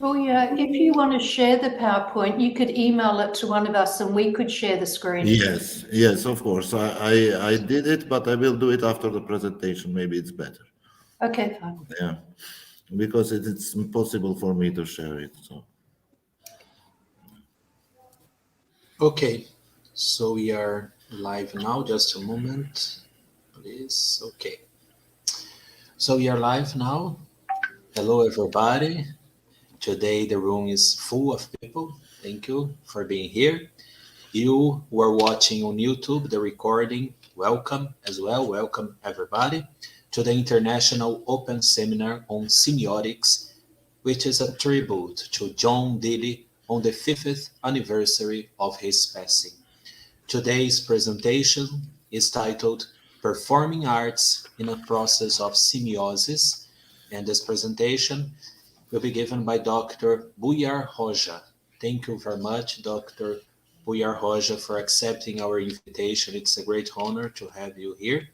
Well, yeah, if you want to share the PowerPoint, you could email it to one of us and we could share the screen. Yes, of course. I did it, but I will do it after the presentation. Maybe it's better. Okay, fine. Yeah, because it's impossible for me to share it. So. Okay, so we are live now. Just a moment, please. Okay. So we are live now. Hello, everybody. Today the room is full of people. Thank you for being here. You who are watching on YouTube, the recording, welcome as well. Welcome, everybody, to the International Open Seminar on Semiotics, which is a tribute to John Deely on the 50th anniversary of his passing. Today's presentation is titled Performing Arts in a Process of Semiosis, and this presentation will be given by Dr. Bujar Hoxha. Thank you very much, Dr. Bujar Hoxha, for accepting our invitation. It's a great honor to have you here.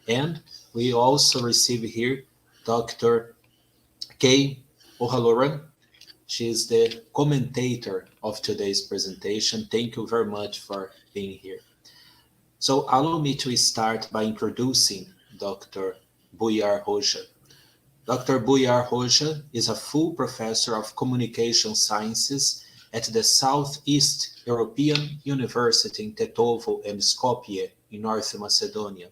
And we also receive here Dr. Kay O'Halloran. She is the commentator of today's presentation. Thank you very much for being here. So allow me to start by introducing Dr. Bujar Hoxha. Dr. Bujar Hoxha is a full professor of communication sciences at the Southeast European University in Tetovo and Skopje in North Macedonia.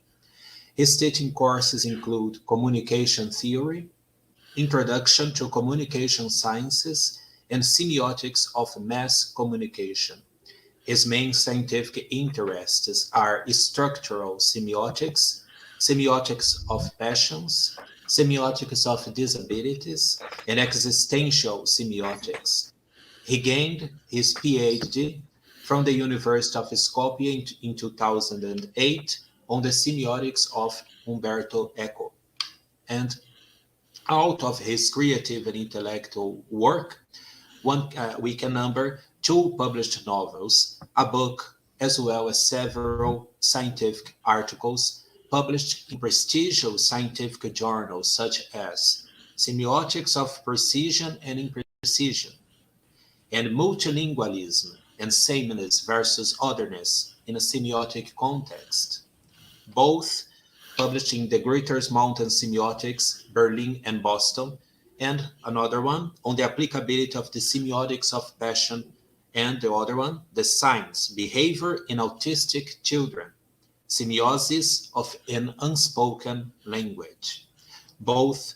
His teaching courses include communication theory, introduction to communication sciences, and semiotics of mass communication. His main scientific interests are structural semiotics, semiotics of passions, semiotics of disabilities, and existential semiotics. He gained his PhD from the University of Skopje in 2008 on the semiotics of Umberto Eco. And out of his creative and intellectual work, we can number 2 published novels, a book, as well as several scientific articles published in prestigious scientific journals such as Semiotics of Precision and Imprecision, and Multilingualism and Sameness versus Otherness in a Semiotic Context, both published in the Greater Mountain Semiotics, Berlin and Boston, and another one on the applicability of the semiotics of passion, and the other one, the science, behavior in autistic children, semiosis of an unspoken language, both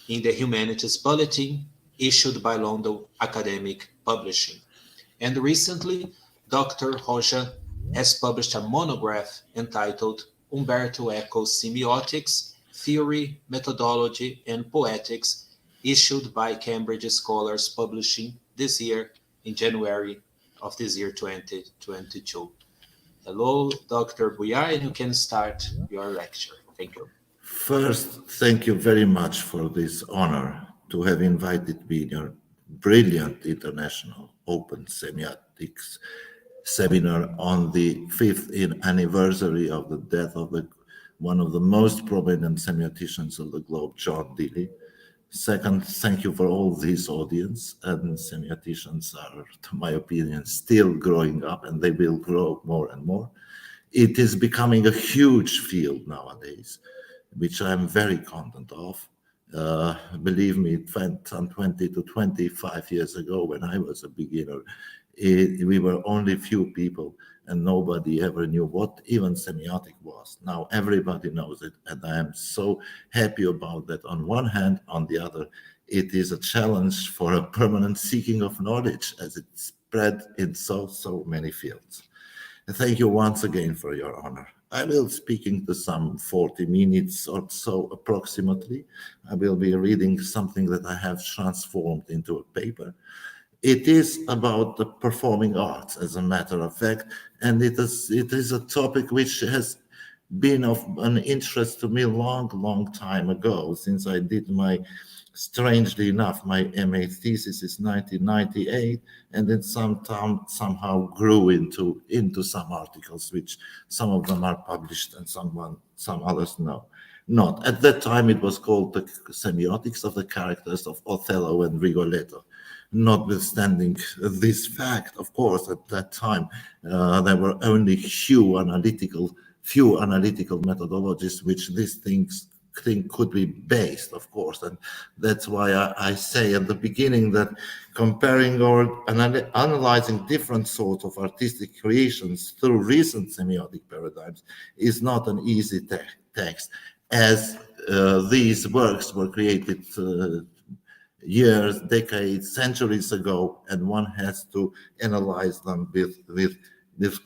in the Humanities Bulletin issued by London Academic Publishing. And recently, Dr. Hoxha has published a monograph entitled Umberto Eco's Semiotics, Theory, Methodology, and Poetics, issued by Cambridge Scholars Publishing this year in January of this year 2022. Hello, Dr. Bujar, and you can start your lecture. Thank you. First, thank you very much for this honor to have invited me in your brilliant International Open Semiotics seminar on the 5th anniversary of the death of one of the most prominent semioticians of the globe, John Deely. Second, thank you for all this audience, and semioticians are, to my opinion, still growing up, and they will grow more and more. It is becoming a huge field nowadays, which I'm very content of. Believe me, 20 to 25 years ago, when I was a beginner, we were only few people, and nobody ever knew what even semiotic was. Now everybody knows it, and I am so happy about that on one hand. On the other, it is a challenge for a permanent seeking of knowledge as it spread in so many fields. And thank you once again for your honor. I will speaking to some 40 minutes or so approximately. I will be reading something that I have transformed into a paper. It is about the performing arts, as a matter of fact, and it is a topic which has been of an interest to me long time ago, since I did strangely enough, my MA thesis is 1998, and then somehow grew into some articles, which some of them are published and some others not. At that time, it was called the Semiotics of the Characters of Othello and Rigoletto. Notwithstanding this fact, of course, at that time there were only few analytical methodologies which these things could be based, of course, and that's why I say at the beginning that comparing or analyzing different sorts of artistic creations through recent semiotic paradigms is not an easy task, as these works were created years, decades, centuries ago, and one has to analyze them with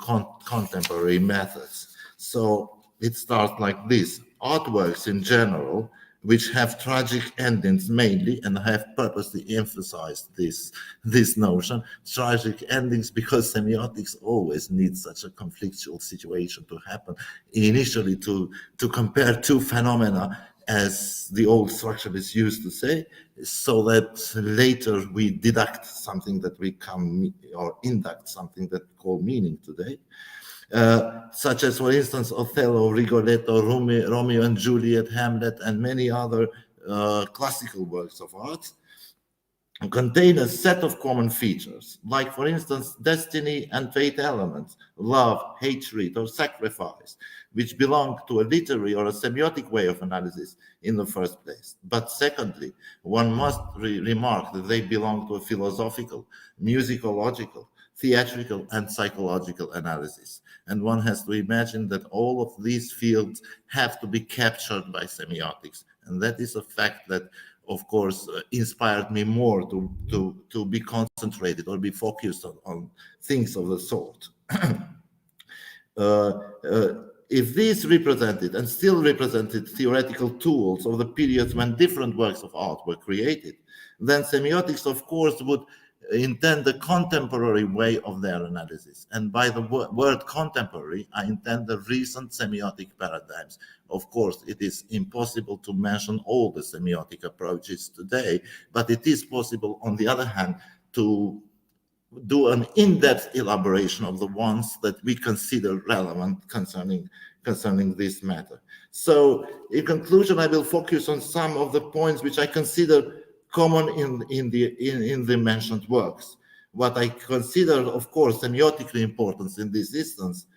contemporary methods. So it starts like this. Artworks in general, which have tragic endings mainly, and I have purposely emphasized this notion, tragic endings, because semiotics always needs such a conflictual situation to happen. Initially to compare two phenomena, as the old structuralists used to say, so that later we deduct something that we come, or induct something that we call meaning today. Such as, for instance, Othello, Rigoletto, Romeo and Juliet, Hamlet, and many other classical works of art, contain a set of common features, like, for instance, destiny and fate elements, love, hatred, or sacrifice, which belong to a literary or a semiotic way of analysis in the first place. But secondly, one must remark that they belong to a philosophical, musicological, theatrical, and psychological analysis. And one has to imagine that all of these fields have to be captured by semiotics. And that is a fact that, of course, inspired me more to be concentrated or be focused on things of the sort. If these represented and still represented theoretical tools of the periods when different works of art were created, then semiotics, of course, would intend the contemporary way of their analysis. And by the word contemporary, I intend the recent semiotic paradigms. Of course, it is impossible to mention all the semiotic approaches today, but it is possible, on the other hand, to do an in-depth elaboration of the ones that we consider relevant concerning this matter. So, in conclusion, I will focus on some of the points which I consider common in the mentioned works. What I consider, of course, semiotically important in this instance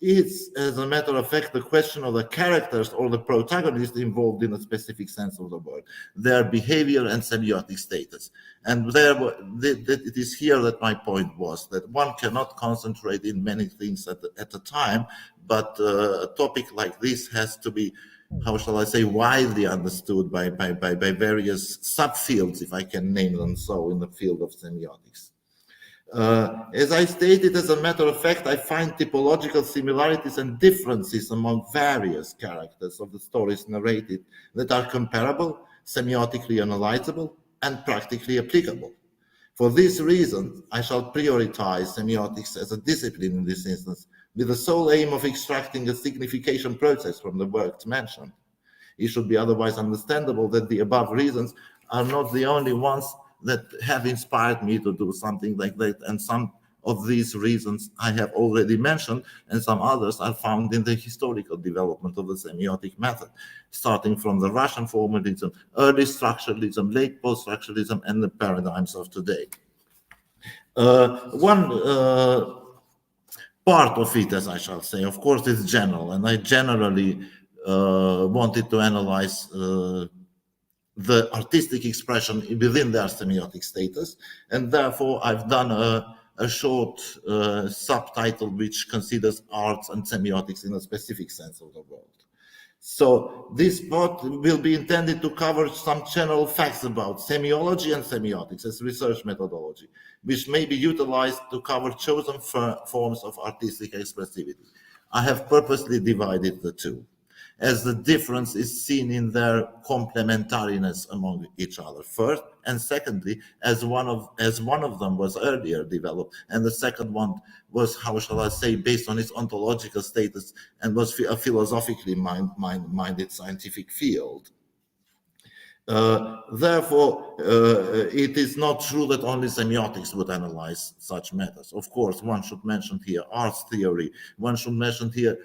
is, as a matter of fact, the question of the characters or the protagonists involved in a specific sense of the word, their behavior and semiotic status. And it is here that my point was, that one cannot concentrate in many things at a time, but a topic like this has to be, how shall I say, widely understood by various subfields, if I can name them so, in the field of semiotics. As I stated, as a matter of fact, I find typological similarities and differences among various characters of the stories narrated that are comparable, semiotically analyzable, and practically applicable. For this reason, I shall prioritize semiotics as a discipline in this instance, with the sole aim of extracting a signification process from the works mentioned. It should be otherwise understandable that the above reasons are not the only ones that have inspired me to do something like that, and some of these reasons I have already mentioned, and some others are found in the historical development of the semiotic method, starting from the Russian formalism, early structuralism, late post-structuralism, and the paradigms of today. One part of it, as I shall say, of course, is general, and I generally wanted to analyze the artistic expression within their semiotic status, and therefore I've done a short subtitle which considers arts and semiotics in a specific sense of the word. So this part will be intended to cover some general facts about semiology and semiotics as research methodology, which may be utilized to cover chosen forms of artistic expressivity. I have purposely divided the two, as the difference is seen in their complementariness among each other, first, and secondly, as one of them was earlier developed, and the second one was, how shall I say, based on its ontological status, and was a philosophically minded scientific field. Therefore, it is not true that only semiotics would analyze such matters. Of course, one should mention here arts theory, one should mention here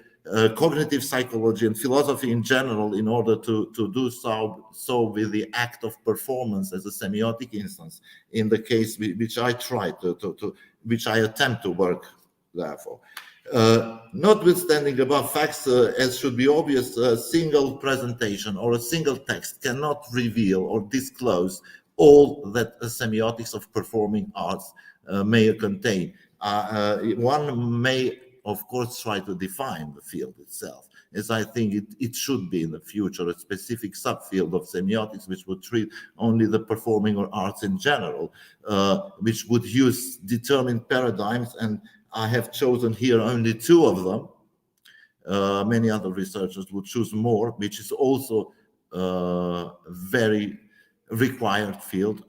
cognitive psychology and philosophy in general in order to do so with the act of performance as a semiotic instance in the case which I try which I attempt to work therefore. Notwithstanding above facts, as should be obvious, a single presentation or a single text cannot reveal or disclose all that the semiotics of performing arts may contain. One may, of course, try to define the field itself, as I think it should be in the future, a specific subfield of semiotics which would treat only the performing or arts in general, which would use determined paradigms, and I have chosen here only two of them. Many other researchers would choose more, which is also a very required field,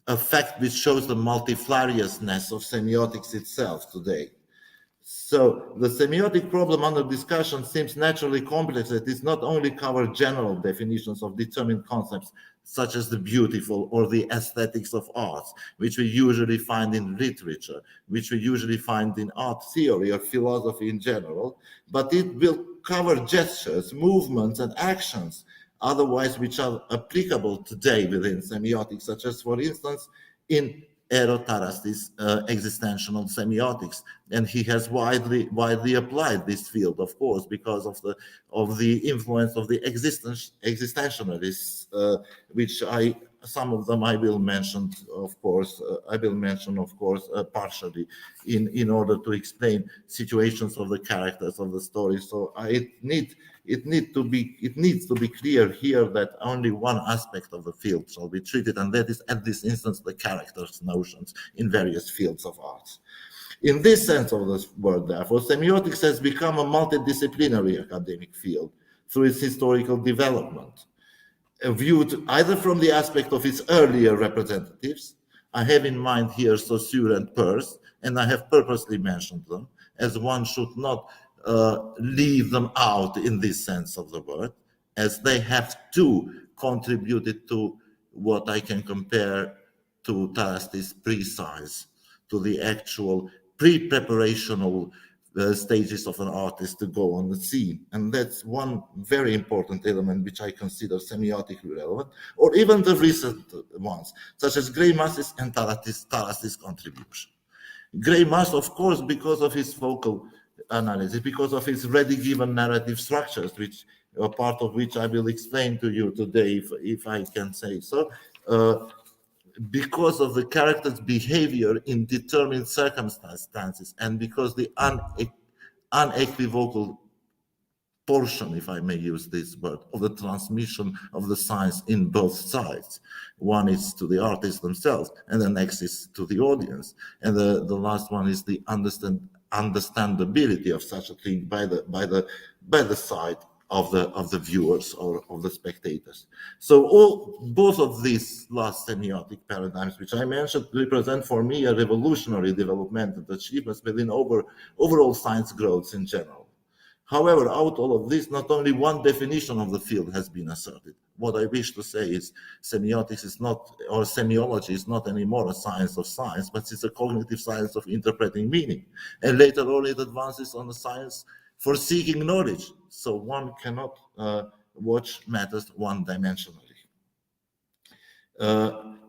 a fact which shows the multifariousness of semiotics itself today. So the semiotic problem under discussion seems naturally complex. It is not only cover general definitions of determined concepts such as the beautiful or the aesthetics of arts, which we usually find in literature, which we usually find in art theory or philosophy in general, but it will cover gestures, movements, and actions otherwise which are applicable today within semiotics, such as, for instance, in Eero Tarastis' existential semiotics, and he has widely applied this field, of course, because of the influence of the existentialists, which some of them I will mention, of course. Partially in order to explain situations of the characters of the story. So it needs to be clear here that only one aspect of the field shall be treated, and that is, at this instance, the characters' notions in various fields of art. In this sense of this word, therefore, semiotics has become a multidisciplinary academic field through its historical development, viewed either from the aspect of its earlier representatives. I have in mind here Saussure and Peirce, and I have purposely mentioned them, as one should not leave them out in this sense of the word, as they have too contributed to what I can compare to Tarastis' pre-science, to the actual pre-preparational stages of an artist to go on the scene. And that's one very important element which I consider semiotically relevant, or even the recent ones, such as Greimas's and Tarastis' contribution. Greimas, of course, because of his focal analysis, because of his ready given narrative structures, which a part of which I will explain to you today, if I can say so, because of the character's behavior in determined circumstances, and because the unequivocal portion, if I may use this word, of the transmission of the science in both sides. One is to the artists themselves, and the next is to the audience, and the last one is the understandability of such a thing by the side of the viewers or of the spectators. So both of these last semiotic paradigms, which I mentioned, represent for me a revolutionary development and achievements within overall science growth in general. However, out of all of this, not only one definition of the field has been asserted. What I wish to say is semiotics is not, or semiology is not anymore a science of science, but it's a cognitive science of interpreting meaning. And later on, it advances on the science for seeking knowledge. So one cannot watch matters one-dimensionally.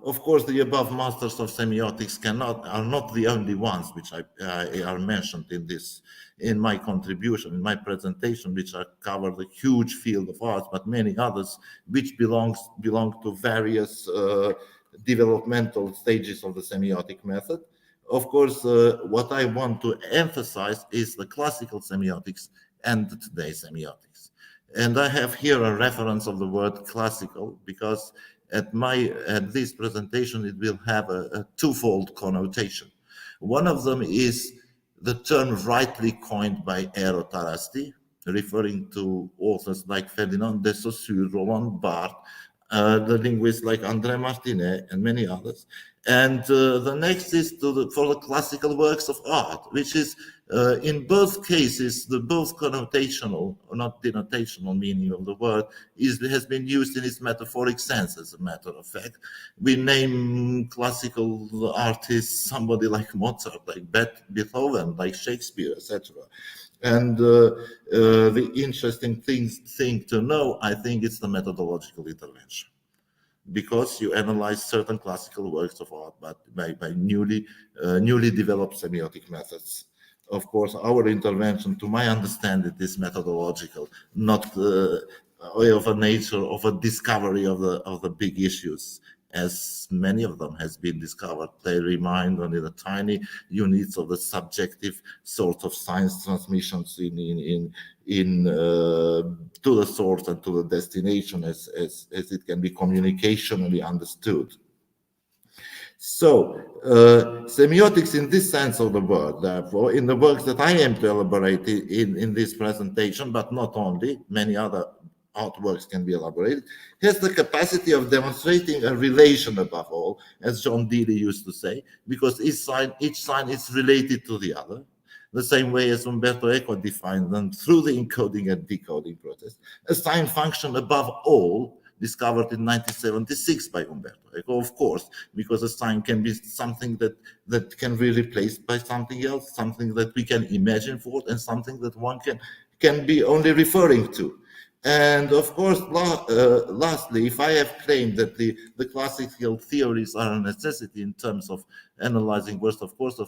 Of course, the above masters of semiotics are not the only ones which are mentioned in my contribution, in my presentation, which cover the huge field of arts, but many others which belong to various developmental stages of the semiotic method. Of course, what I want to emphasize is the classical semiotics and today's semiotics. And I have here a reference of the word classical, because at this presentation, it will have a twofold connotation. One of them is the term rightly coined by Eero Tarasti, referring to authors like Ferdinand de Saussure, Roland Barthes, the linguists like André Martinet, and many others. And the next is for the classical works of art, which is In both cases, the both connotational, or not denotational meaning of the word has been used in its metaphoric sense, as a matter of fact. We name classical artists, somebody like Mozart, like Beethoven, like Shakespeare, etc. And the interesting thing to know, I think, it's the methodological intervention, because you analyze certain classical works of art by newly developed semiotic methods. Of course, our intervention, to my understanding, is methodological, not of a nature of a discovery of the big issues, as many of them has been discovered. They remind only the tiny units of the subjective sort of science transmissions to the source and to the destination as it can be communicationally understood. So, semiotics in this sense of the word, therefore, in the works that I am to elaborate in this presentation, but not only, many other artworks can be elaborated, has the capacity of demonstrating a relation above all, as John Deely used to say, because each sign is related to the other, the same way as Umberto Eco defined them through the encoding and decoding process. A sign function above all, discovered in 1976 by Umberto Eco, of course, because a sign can be something that can be replaced by something else, something that we can imagine for, and something that one can be only referring to. And of course, lastly, if I have claimed that the classical theories are a necessity in terms of analyzing words, of course,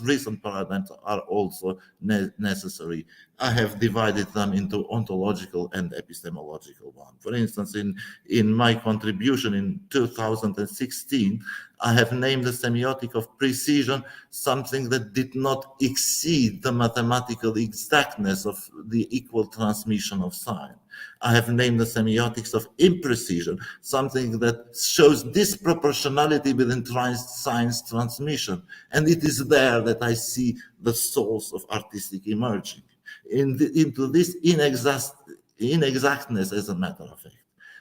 recent paradigms are also necessary. I have divided them into ontological and epistemological one. For instance, in my contribution in 2016, I have named the semiotic of precision something that did not exceed the mathematical exactness of the equal transmission of sign. I have named the semiotics of imprecision something that shows disproportionality within science transmission. And it is there that I see the source of artistic emerging, into this inexactness, as a matter of fact.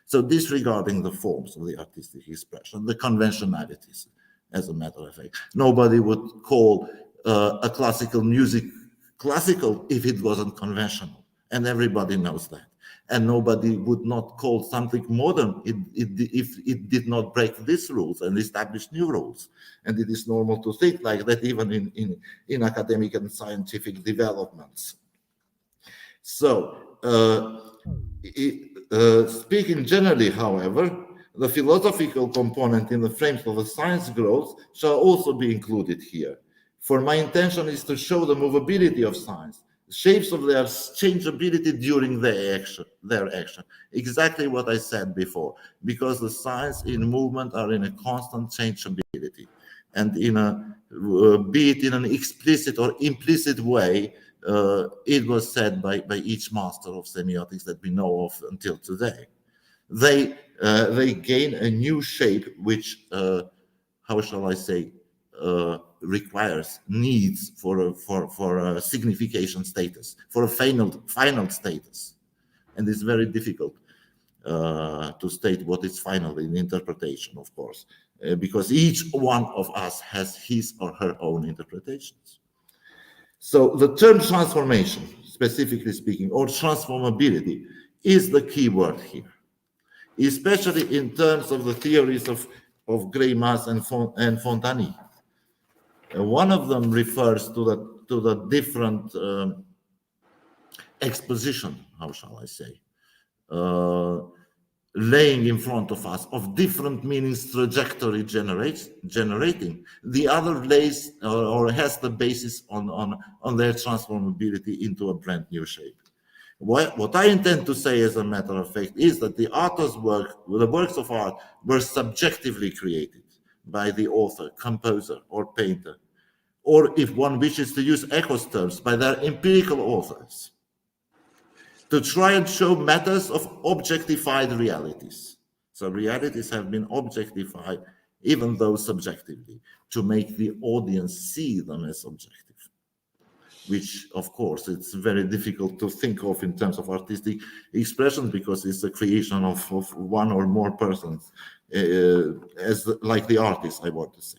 So disregarding the forms of the artistic expression, the conventionalities, as a matter of fact. Nobody would call a classical music classical if it wasn't conventional, and everybody knows that. And nobody would not call something modern if it did not break these rules and establish new rules. And it is normal to think like that even in academic and scientific developments. So, speaking generally, however, the philosophical component in the frames of the science growth shall also be included here. For my intention is to show the movability of science, shapes of their changeability during their action. Exactly what I said before, because the science in movement are in a constant changeability, and be it in an explicit or implicit way, it was said by each master of semiotics that we know of until today. They gain a new shape, which, how shall I say, requires needs for a signification status, for a final status, and it's very difficult to state what is final in interpretation, of course, because each one of us has his or her own interpretations. So the term transformation, specifically speaking, or transformability, is the key word here, especially in terms of the theories of Greimas and Fontani. One of them refers to the different exposition, how shall I say, laying in front of us of different meanings trajectory generating. The other lays or has the basis on their transformability into a brand new shape. What I intend to say, as a matter of fact, is that the author's work, the works of art, were subjectively created by the author, composer, or painter, or if one wishes to use Eco's terms, by their empirical authors, to try and show matters of objectified realities. So realities have been objectified, even though subjectively, to make the audience see them as objective, which, of course, it's very difficult to think of in terms of artistic expression, because it's a creation of one or more persons, as like the artist, I want to say.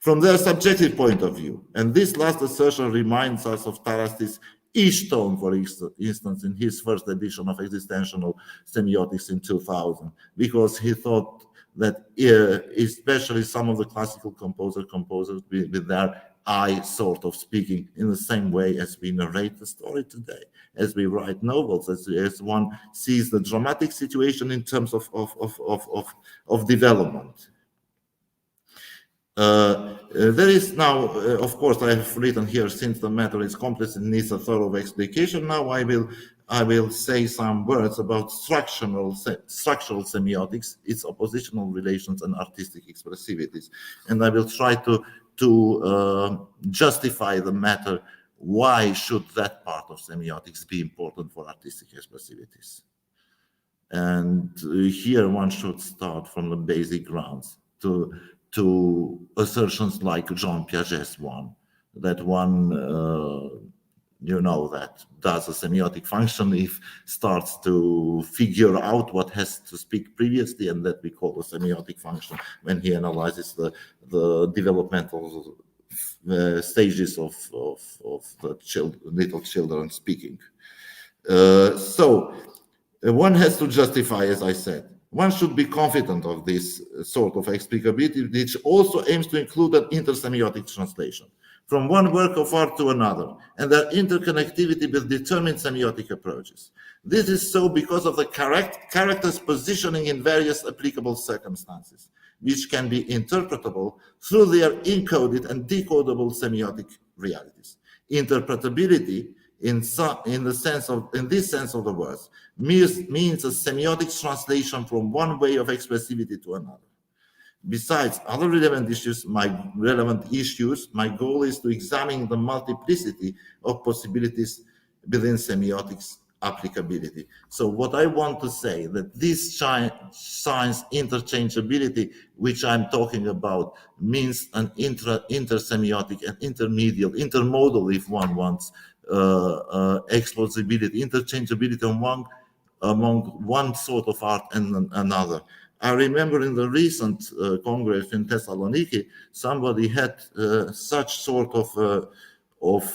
from their subjective point of view. And this last assertion reminds us of Taras's Ishton, for instance, in his first edition of Existential Semiotics in 2000, because he thought that especially some of the classical composers with their I sort of speaking in the same way as we narrate the story today, as we write novels, as one sees the dramatic situation in terms of development. There is now, of course, I have written here, since the matter is complex and needs a thorough explication. Now I will say some words about structural semiotics, its oppositional relations and artistic expressivities, and I will try to justify the matter. Why should that part of semiotics be important for artistic expressivities? And here one should start from the basic grounds to assertions like Jean Piaget's one, that one, that does a semiotic function if starts to figure out what has to speak previously, and that we call a semiotic function when he analyzes the developmental stages of the little children speaking. So one has to justify, as I said. One should be confident of this sort of explicability, which also aims to include an inter-semiotic translation from one work of art to another, and their interconnectivity with determined semiotic approaches. This is so because of the characters' positioning in various applicable circumstances, which can be interpretable through their encoded and decodable semiotic realities. Interpretability, in this sense of the words, means a semiotic translation from one way of expressivity to another. Besides other relevant issues, my goal is to examine the multiplicity of possibilities within semiotics applicability. So what I want to say, that this science interchangeability, which I'm talking about, means an inter-semiotic and intermodal, if one wants, explosibility, interchangeability among one sort of art and another. I remember in the recent Congress in Thessaloniki, somebody had such sort of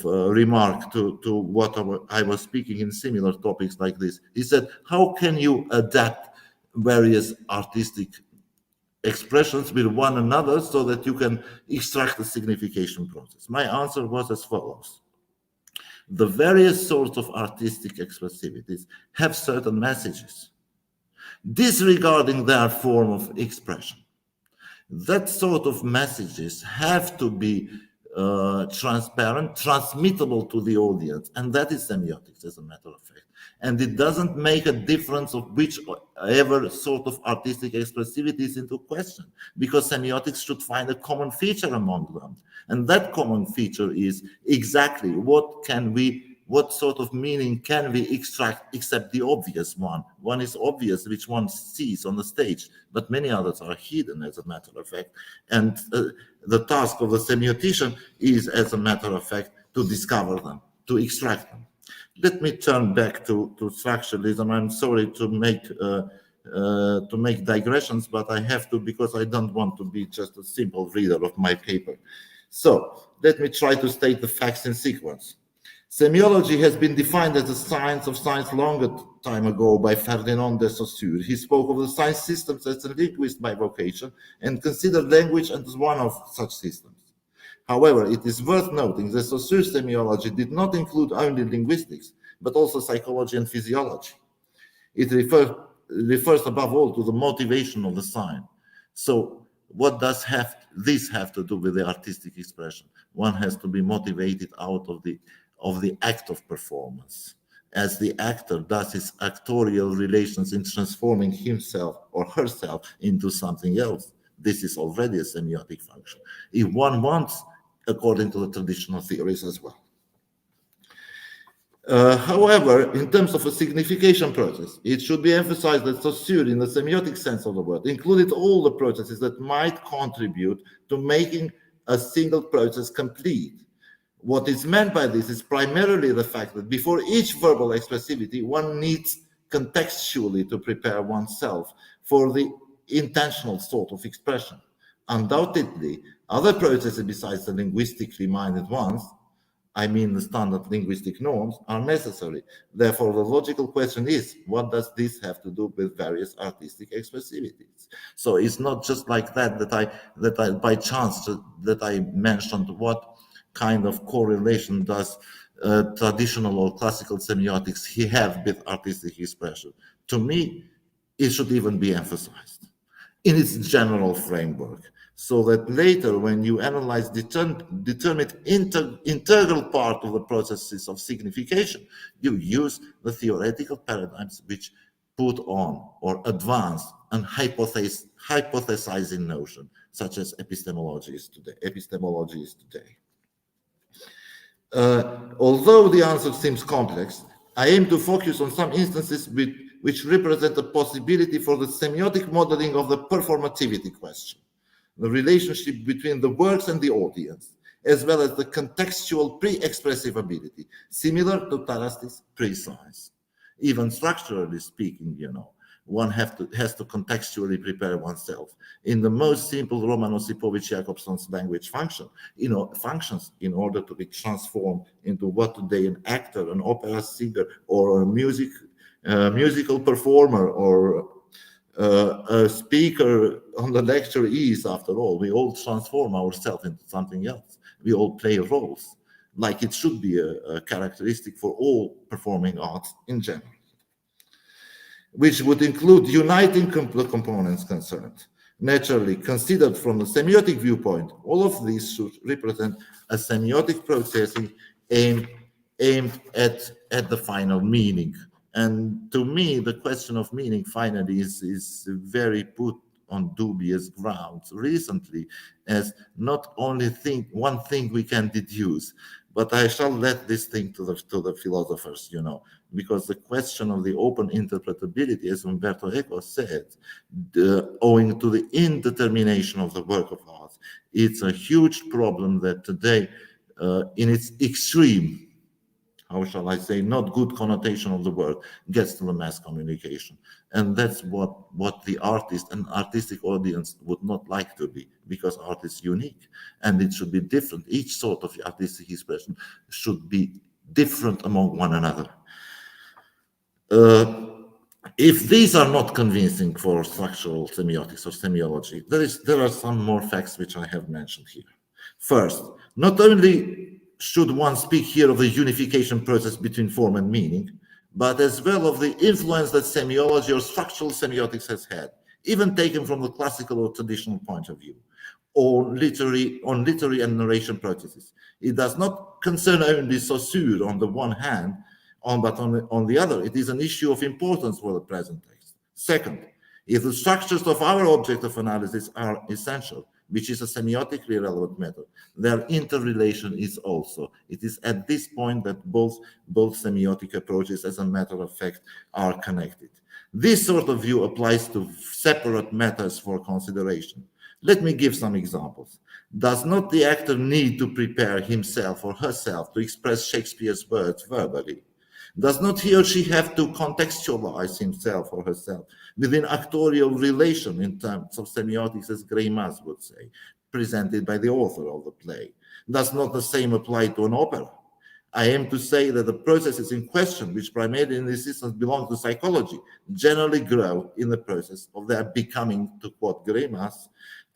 remark to what I was speaking in similar topics like this. He said, how can you adapt various artistic expressions with one another so that you can extract the signification process? My answer was as follows. The various sorts of artistic expressivities have certain messages, disregarding their form of expression. That sort of messages have to be transparent, transmittable to the audience, and that is semiotics, as a matter of fact. And it doesn't make a difference of whichever sort of artistic expressivity is into question, because semiotics should find a common feature among them. And that common feature is exactly what sort of meaning can we extract except the obvious one. One is obvious, which one sees on the stage, but many others are hidden, as a matter of fact. And the task of the semiotician is, as a matter of fact, to discover them, to extract them. Let me turn back to structuralism. I'm sorry to make digressions, but I have to, because I don't want to be just a simple reader of my paper. So let me try to state the facts in sequence. Semiology has been defined as a science of science longer time ago by Ferdinand de Saussure. He spoke of the science systems as a linguist by vocation and considered language as one of such systems. However, it is worth noting that Saussure's semiology did not include only linguistics, but also psychology and physiology. It refers above all to the motivation of the sign. So what does this have to do with the artistic expression? One has to be motivated out of the act of performance, as the actor does his actorial relations in transforming himself or herself into something else. This is already a semiotic function, if one wants, according to the traditional theories as well. However, in terms of a signification process, it should be emphasized that Saussure, in the semiotic sense of the word, included all the processes that might contribute to making a single process complete. What is meant by this is primarily the fact that before each verbal expressivity, one needs contextually to prepare oneself for the intentional sort of expression. Undoubtedly, other processes besides the linguistically minded ones, I mean the standard linguistic norms, are necessary. Therefore, the logical question is, what does this have to do with various artistic expressivities? So it's not just like that I by chance that I mentioned what kind of correlation does traditional or classical semiotics have with artistic expression. To me, it should even be emphasized in its general framework, so that later when you analyze determined integral part of the processes of signification, you use the theoretical paradigms which put on or advance and hypothesizing notion, such as epistemology is today. Although the answer seems complex, I aim to focus on some instances which represent a possibility for the semiotic modeling of the performativity question, the relationship between the works and the audience, as well as the contextual pre-expressive ability, similar to Taras's pre-science. Even structurally speaking, one has to contextually prepare oneself. In the most simple Romano-Sipovich-Jacobson's language functions in order to be transformed into what today an actor, an opera singer, or a musical performer, or a speaker on the lecture is. After all, we all transform ourselves into something else. We all play roles, like it should be a characteristic for all performing arts in general, which would include uniting components concerned. Naturally, considered from the semiotic viewpoint, all of these should represent a semiotic processing aimed at the final meaning. And to me, the question of meaning finally is very put on dubious grounds recently, as not only one thing we can deduce, but I shall let this thing to the philosophers, because the question of the open interpretability, as Umberto Eco said, owing to the indetermination of the work of art, it's a huge problem that today, in its extreme, how shall I say, not good connotation of the word, gets to the mass communication. And that's what the artist and artistic audience would not like to be, because art is unique and it should be different. Each sort of artistic expression should be different among one another. If these are not convincing for structural semiotics or semiology, there are some more facts which I have mentioned here. First, not only should one speak here of the unification process between form and meaning, but as well of the influence that semiology or structural semiotics has had, even taken from the classical or traditional point of view, on literary and narration processes. It does not concern only Saussure on the one hand, but on the other, it is an issue of importance for the present text. Second, if the structures of our object of analysis are essential, which is a semiotically relevant matter, their interrelation is also. It is at this point that both semiotic approaches, as a matter of fact, are connected. This sort of view applies to separate matters for consideration. Let me give some examples. Does not the actor need to prepare himself or herself to express Shakespeare's words verbally? Does not he or she have to contextualize himself or herself within actorial relation in terms of semiotics, as Greimas would say, presented by the author of the play? Does not the same apply to an opera? I aim to say that the processes in question, which primarily in this instance belong to psychology, generally grow in the process of their becoming, to quote Greimas,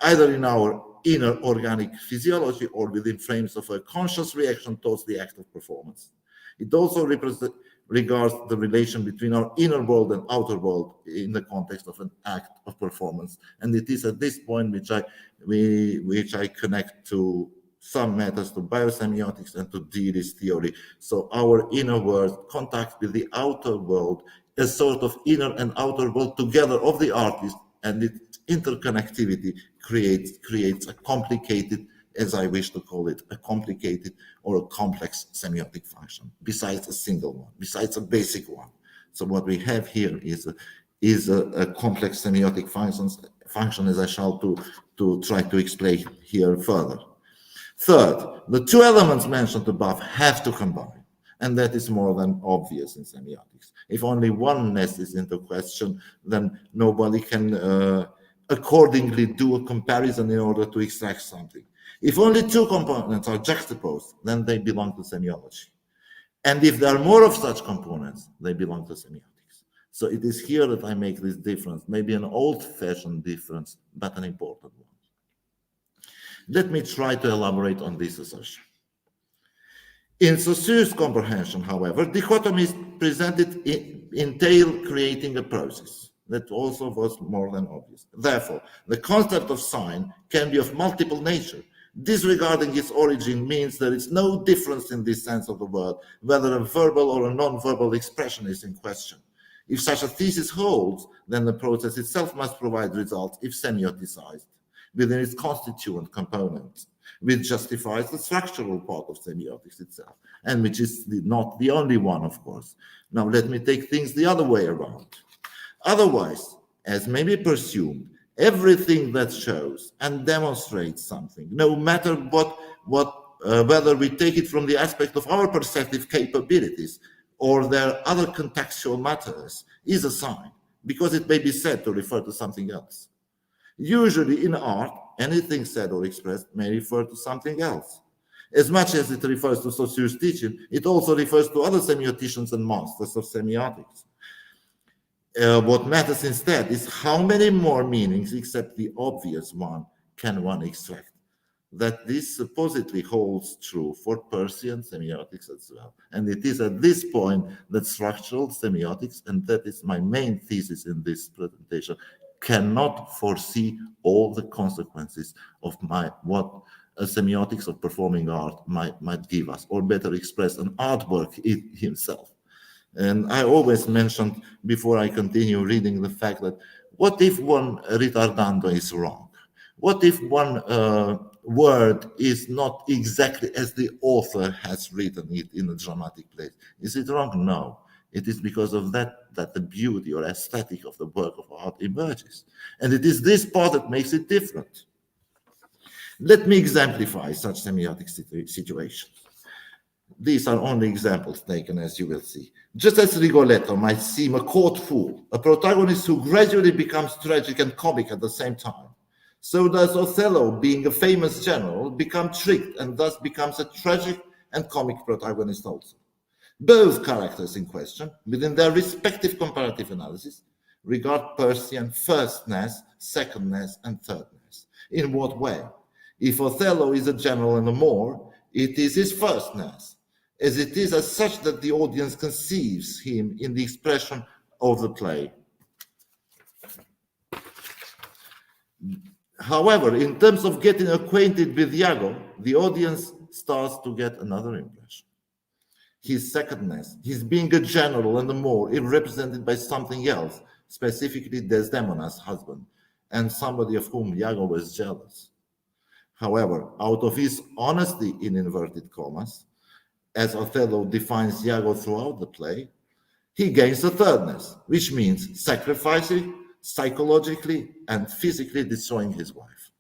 either in our inner organic physiology or within frames of a conscious reaction towards the act of performance. It also regards the relation between our inner world and outer world in the context of an act of performance. And it is at this point which I connect to some matters to biosemiotics and to Deely's theory. So our inner world contact with the outer world, a sort of inner and outer world together of the artist, and its interconnectivity creates a complicated, as I wish to call it, a complicated or a complex semiotic function, besides a single one, besides a basic one. So what we have here is a complex semiotic function, as I shall to try to explain here further. Third, the two elements mentioned above have to combine, and that is more than obvious in semiotics. If only oneness is into question, then nobody can accordingly do a comparison in order to extract something. If only two components are juxtaposed, then they belong to semiology. And if there are more of such components, they belong to semiotics. So it is here that I make this difference, maybe an old-fashioned difference, but an important one. Let me try to elaborate on this assertion. In Saussure's comprehension, however, dichotomies presented entail creating a process. That also was more than obvious. Therefore, the concept of sign can be of multiple nature. Disregarding its origin means there is no difference in this sense of the word, whether a verbal or a non-verbal expression is in question. If such a thesis holds, then the process itself must provide results if semioticized within its constituent components, which justifies the structural part of semiotics itself, and which is not the only one, of course. Now let me take things the other way around. Otherwise, as may be presumed, everything that shows and demonstrates something, no matter whether we take it from the aspect of our perceptive capabilities or their other contextual matters, is a sign, because it may be said to refer to something else. Usually in art, anything said or expressed may refer to something else. As much as it refers to Saussure's teaching, it also refers to other semioticians and masters of semiotics. What matters instead is how many more meanings, except the obvious one, can one extract. That this supposedly holds true for Persian semiotics as well. And it is at this point that structural semiotics, and that is my main thesis in this presentation, cannot foresee all the consequences of what a semiotics of performing art might give us, or better expressed, an artwork in himself. And I always mentioned, before I continue reading, the fact that what if one ritardando is wrong? What if one word is not exactly as the author has written it in a dramatic place? Is it wrong? No. It is because of that the beauty or aesthetic of the work of art emerges. And it is this part that makes it different. Let me exemplify such semiotic situations. These are only examples taken, as you will see. Just as Rigoletto might seem a court fool, a protagonist who gradually becomes tragic and comic at the same time, so does Othello, being a famous general, become tricked and thus becomes a tragic and comic protagonist also. Both characters in question, within their respective comparative analysis, regard Persian firstness, secondness, and thirdness. In what way? If Othello is a general and a Moor, it is his firstness, as it is as such that the audience conceives him in the expression of the play. However, in terms of getting acquainted with Iago, the audience starts to get another impression. His secondness, his being a general and a Moor, is represented by something else, specifically Desdemona's husband, and somebody of whom Iago was jealous. However, out of his honesty in inverted commas, as Othello defines Iago throughout the play, he gains a thirdness, which means sacrificing, psychologically and physically destroying his wife.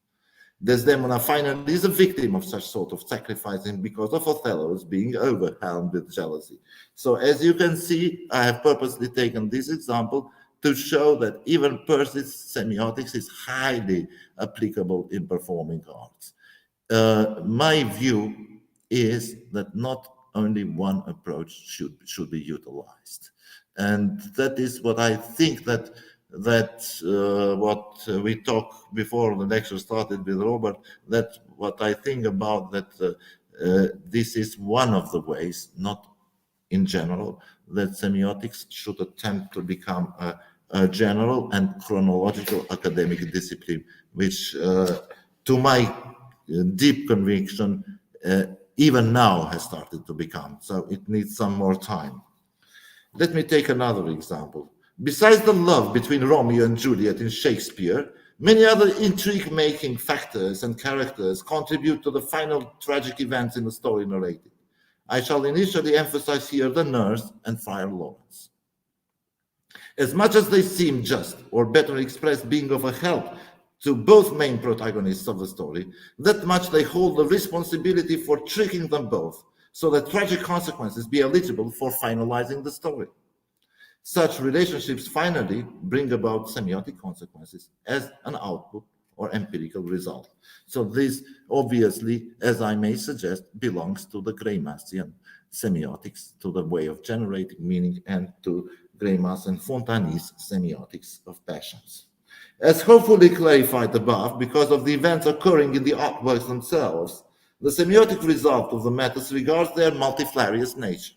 Desdemona finally is a victim of such sort of sacrificing because of Othello's being overwhelmed with jealousy. So as you can see, I have purposely taken this example to show that even Percy's semiotics is highly applicable in performing arts. My view is that not only one approach should be utilized. And that is what I think that what we talked before the lecture started with Robert, that what I think about that this is one of the ways, not in general, that semiotics should attempt to become a general and chronological academic discipline, which to my deep conviction even now has started to become. So it needs some more time. Let me take another example. Besides the love between Romeo and Juliet in Shakespeare, many other intrigue-making factors and characters contribute to the final tragic events in the story narrated. I shall initially emphasize here the nurse and Friar Lawrence. As much as they seem just, or better expressed, being of a help to both main protagonists of the story, that much they hold the responsibility for tricking them both, so that tragic consequences be eligible for finalizing the story. Such relationships finally bring about semiotic consequences as an output or empirical result. So this obviously, as I may suggest, belongs to the Greimassian semiotics, to the way of generating meaning, and to Greimas and Fontani's semiotics of passions. As hopefully clarified above, because of the events occurring in the artworks themselves, the semiotic result of the matters regards their multifarious nature,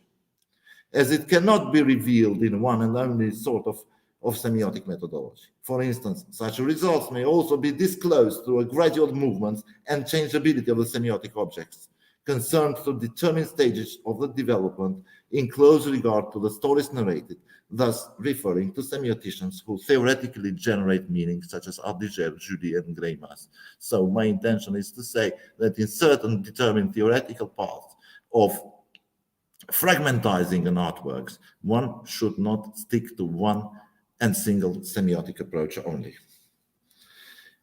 as it cannot be revealed in one and only sort of semiotic methodology. For instance, such results may also be disclosed through a gradual movement and changeability of the semiotic objects, concerned to determine stages of the development in close regard to the stories narrated, thus referring to semioticians who theoretically generate meaning, such as Aldiger, Judy, and Greimas. So my intention is to say that in certain determined theoretical paths of fragmentizing an artworks, one should not stick to one and single semiotic approach only.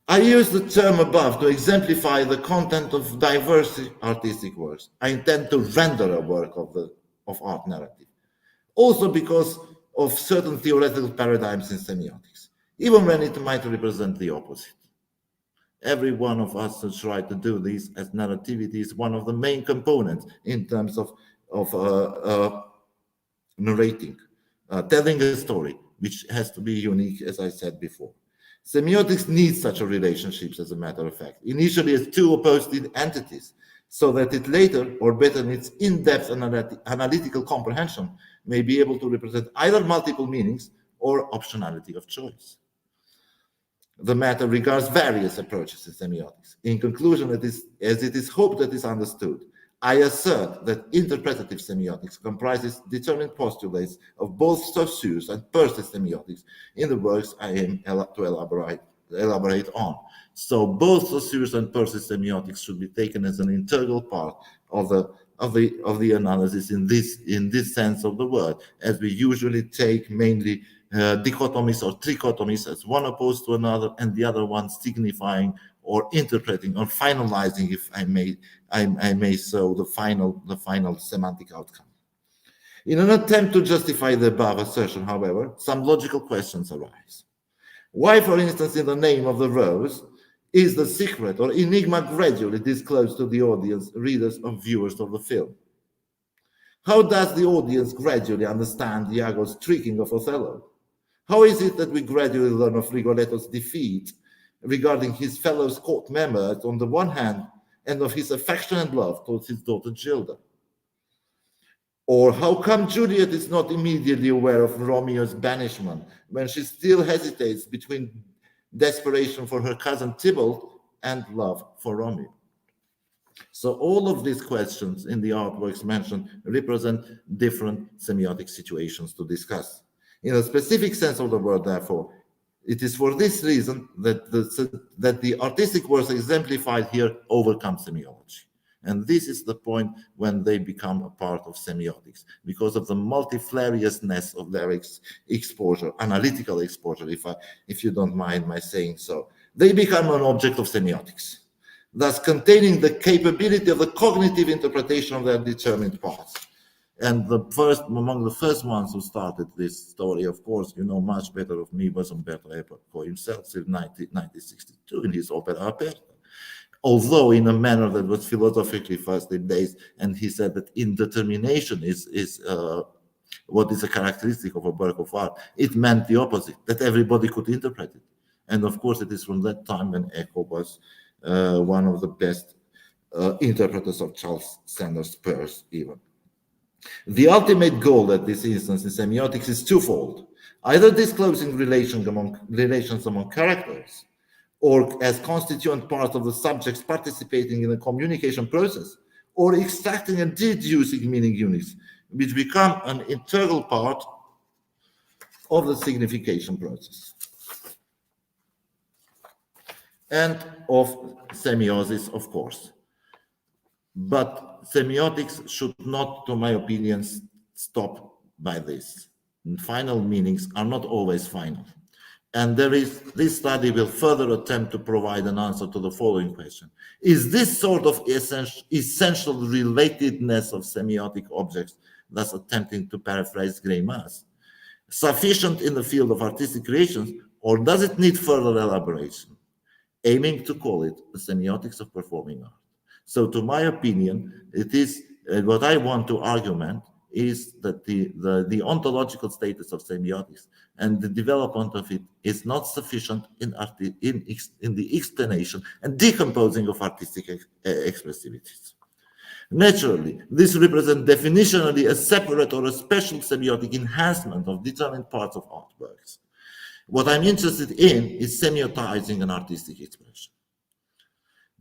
I use the term above to exemplify the content of diverse artistic works. I intend to render a work of art narrative, also because of certain theoretical paradigms in semiotics, even when it might represent the opposite. Every one of us should try to do this, as narrativity is one of the main components in terms of narrating, telling a story, which has to be unique, as I said before. Semiotics needs such a relationships, as a matter of fact, initially as two opposed entities, so that it later, or better in its in-depth analytical comprehension, may be able to represent either multiple meanings or optionality of choice. The matter regards various approaches in semiotics. In conclusion, as it is hoped that is understood, I assert that interpretative semiotics comprises determined postulates of both Saussure and Peirce's semiotics in the works I aim to elaborate on. So both Saussure and Peirce's semiotics should be taken as an integral part of the analysis in this sense of the word, as we usually take mainly dichotomies or trichotomies as one opposed to another, and the other one signifying or interpreting or finalizing, if I may so, the final semantic outcome. In an attempt to justify the above assertion, however, some logical questions arise. Why, for instance, in the name of the rose, is the secret or enigma gradually disclosed to the audience, readers, or viewers of the film? How does the audience gradually understand Iago's tricking of Othello? How is it that we gradually learn of Rigoletto's defeat regarding his fellow court members on the one hand, and of his affection and love towards his daughter Gilda? Or how come Juliet is not immediately aware of Romeo's banishment when she still hesitates between desperation for her cousin Tybalt and love for Romeo? So all of these questions in the artworks mentioned represent different semiotic situations to discuss. In a specific sense of the word, therefore, it is for this reason that the artistic works exemplified here overcome semiology. And this is the point when they become a part of semiotics, because of the multifariousness of their exposure, analytical exposure, if you don't mind my saying so. They become an object of semiotics, thus containing the capability of the cognitive interpretation of their determined parts. And among the first ones who started this story, of course, you know much better of me, was Umberto Eco himself in 1962 in his opera Aperta. Although in a manner that was philosophically firstly based, and he said that indetermination is what is a characteristic of a work of art. It meant the opposite, that everybody could interpret it. And of course, it is from that time when Eco was one of the best interpreters of Charles Sanders Peirce even. The ultimate goal at this instance in semiotics is twofold: either disclosing relations among characters, or as constituent part of the subjects participating in the communication process, or extracting and deducing meaning units, which become an integral part of the signification process. And of semiosis, of course. But semiotics should not, to my opinion, stop by this. Final meanings are not always final. And this study will further attempt to provide an answer to the following question. Is this sort of essential relatedness of semiotic objects, thus attempting to paraphrase Greimas, sufficient in the field of artistic creations, or does it need further elaboration, aiming to call it the semiotics of performing art? So to my opinion, it is what I want to argument is that the ontological status of semiotics and the development of it is not sufficient in the explanation and decomposing of artistic expressivities. Naturally, this represents definitionally a separate or a special semiotic enhancement of determined parts of artworks. What I'm interested in is semiotizing an artistic expression,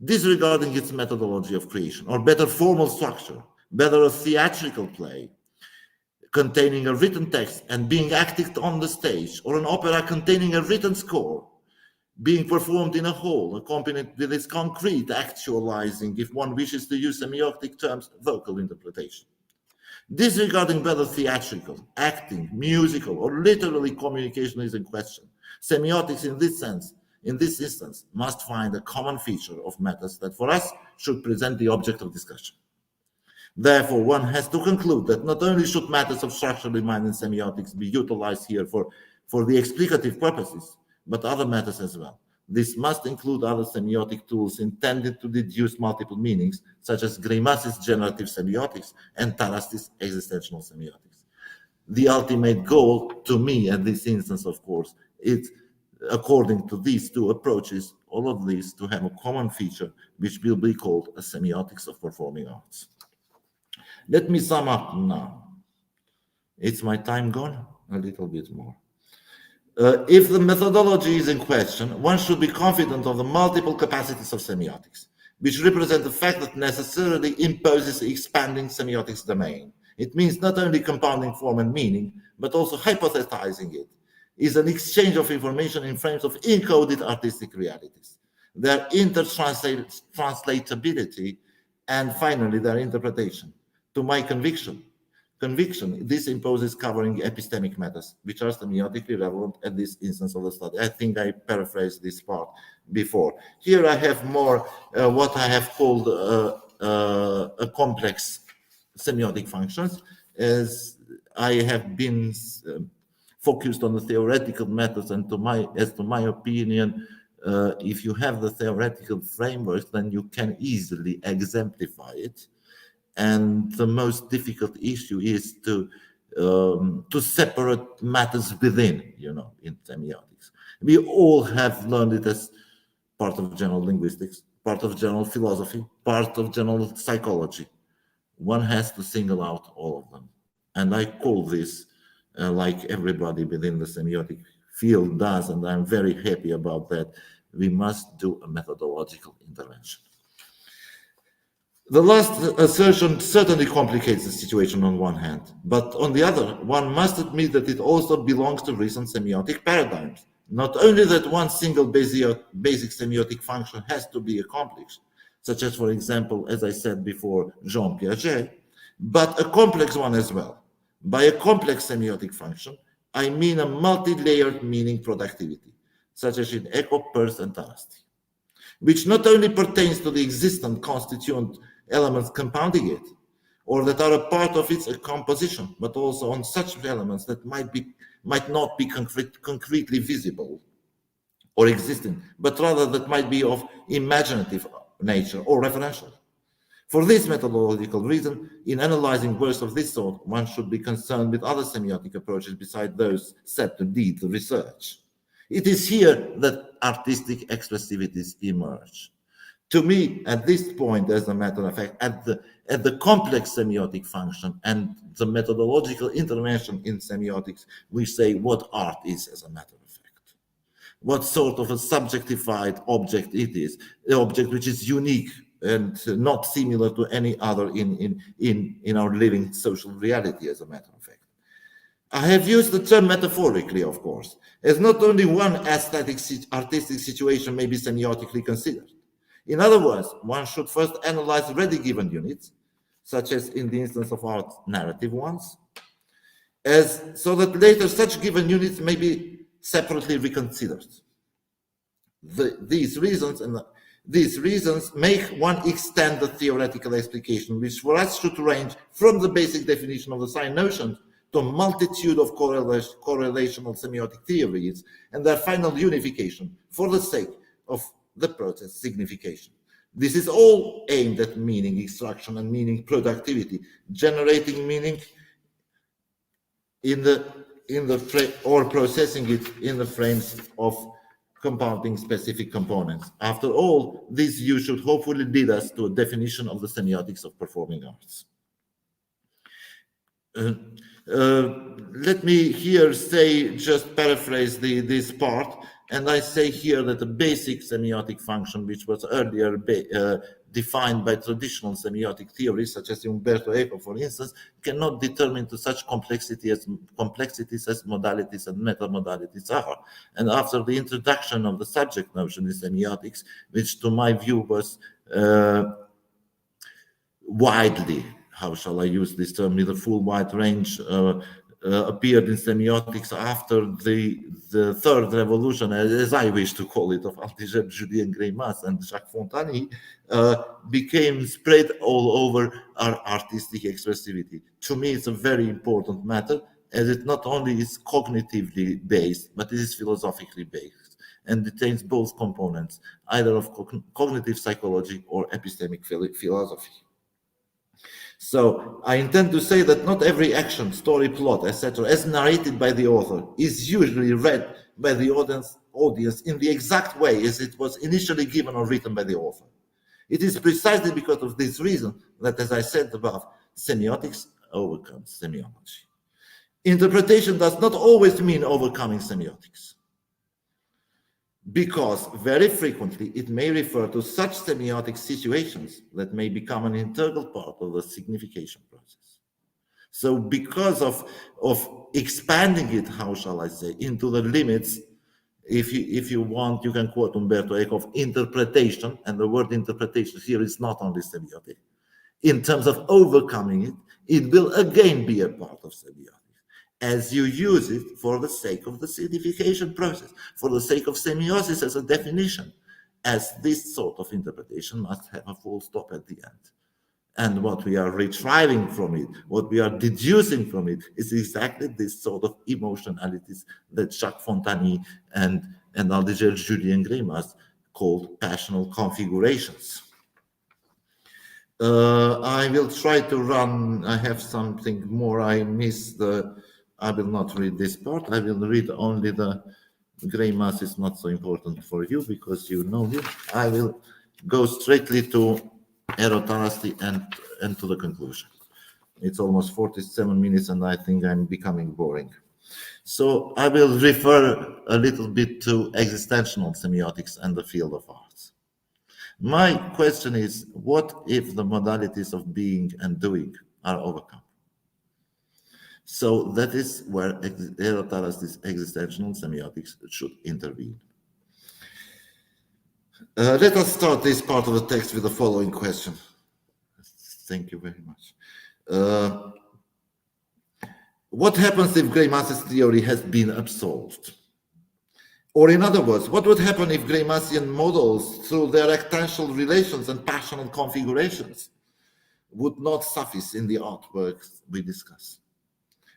disregarding its methodology of creation, or better formal structure, better a theatrical play containing a written text and being acted on the stage, or an opera containing a written score being performed in a hall, accompanied with its concrete actualizing, if one wishes to use semiotic terms, vocal interpretation. Disregarding whether theatrical, acting, musical, or literally communication is in question, semiotics in this sense, in this instance, must find a common feature of matters that for us should present the object of discussion. Therefore, one has to conclude that not only should matters of structural mind in semiotics be utilized here for the explicative purposes, but other matters as well. This must include other semiotic tools intended to deduce multiple meanings, such as Greimas's generative semiotics and Taras's existential semiotics. The ultimate goal, to me, at this instance, of course, is, according to these two approaches, all of these to have a common feature, which will be called a semiotics of performing arts. Let me sum up now. Is my time gone? A little bit more. If the methodology is in question, one should be confident of the multiple capacities of semiotics, which represent the fact that necessarily imposes expanding semiotics domain. It means not only compounding form and meaning, but also hypothesizing it, is an exchange of information in frames of encoded artistic realities, their intertranslatability, and finally their interpretation. To my conviction, this imposes covering epistemic matters, which are semiotically relevant at this instance of the study. I think I paraphrased this part before. Here I have more what I have called a complex semiotic functions, as I have been focused on the theoretical methods, and to my opinion, if you have the theoretical framework, then you can easily exemplify it. And the most difficult issue is to separate matters within, in semiotics. We all have learned it as part of general linguistics, part of general philosophy, part of general psychology. One has to single out all of them. And I call this, like everybody within the semiotic field does, and I'm very happy about that, we must do a methodological intervention. The last assertion certainly complicates the situation on one hand, but on the other, one must admit that it also belongs to recent semiotic paradigms. Not only that one single basic semiotic function has to be accomplished, such as, for example, as I said before, Jean Piaget, but a complex one as well. By a complex semiotic function, I mean a multi-layered meaning productivity, such as in Eco, Peirce, and Tarasti, which not only pertains to the existent constituent elements compounding it, or that are a part of its composition, but also on such elements that might not be concretely visible or existing, but rather that might be of imaginative nature or referential. For this methodological reason, in analyzing works of this sort, one should be concerned with other semiotic approaches besides those set to lead the research. It is here that artistic expressivities emerge. To me, at this point, as a matter of fact, at the complex semiotic function and the methodological intervention in semiotics, we say what art is, as a matter of fact. What sort of a subjectified object it is, an object which is unique and not similar to any other in our living social reality, as a matter of fact. I have used the term metaphorically, of course, as not only one aesthetic artistic situation may be semiotically considered. In other words, one should first analyze ready given units, such as in the instance of art, narrative ones, so that later such given units may be separately reconsidered. These reasons make one extend the theoretical explication, which for us should range from the basic definition of the sign notion to a multitude of correlational semiotic theories and their final unification for the sake of the process signification. This is all aimed at meaning extraction and meaning productivity, generating meaning or processing it in the frames of compounding specific components. After all, this view should hopefully lead us to a definition of the semiotics of performing arts. Let me here just paraphrase this part, and I say here that the basic semiotic function, which was earlier defined by traditional semiotic theories, such as Umberto Eco, for instance, cannot determine to such complexities as modalities and metamodalities are. And after the introduction of the subject notion in semiotics, which to my view was widely, how shall I use this term, with a full wide range, appeared in semiotics after the third revolution, as I wish to call it, of Althusser, Julien Greimas, and Jacques Fontany, became spread all over our artistic expressivity. To me, it's a very important matter, as it not only is cognitively based, but it is philosophically based, and contains both components, either of cognitive psychology or epistemic philosophy. So I intend to say that not every action, story, plot, etc., as narrated by the author, is usually read by the audience in the exact way as it was initially given or written by the author. It is precisely because of this reason that, as I said above, semiotics overcomes semiology. Interpretation does not always mean overcoming semiotics, because very frequently it may refer to such semiotic situations that may become an integral part of the signification process. So because of expanding it, how shall I say, into the limits, if you want, you can quote Umberto Eco, of interpretation, and the word interpretation here is not only semiotic. In terms of overcoming it, it will again be a part of semiotics, as you use it for the sake of the signification process, for the sake of semiosis as a definition, as this sort of interpretation must have a full stop at the end. And what we are retrieving from it, what we are deducing from it, is exactly this sort of emotionalities that Jacques Fontany and Althusser, Julien Greimas called passional configurations. I will try to run, I have something more, I will not read this part, I will read only the Greimas is not so important for you because you know it. I will go straightly to erotarasty and to the conclusion. It's almost 47 minutes and I think I'm becoming boring. So I will refer a little bit to existential semiotics and the field of arts. My question is, what if the modalities of being and doing are overcome? So that is where erotarasty existential semiotics should intervene. Let us start this part of the text with the following question. Thank you very much. What happens if Greimas's theory has been absolved? Or in other words, what would happen if Greimasian models, through their actantial relations and passional configurations, would not suffice in the artworks we discuss?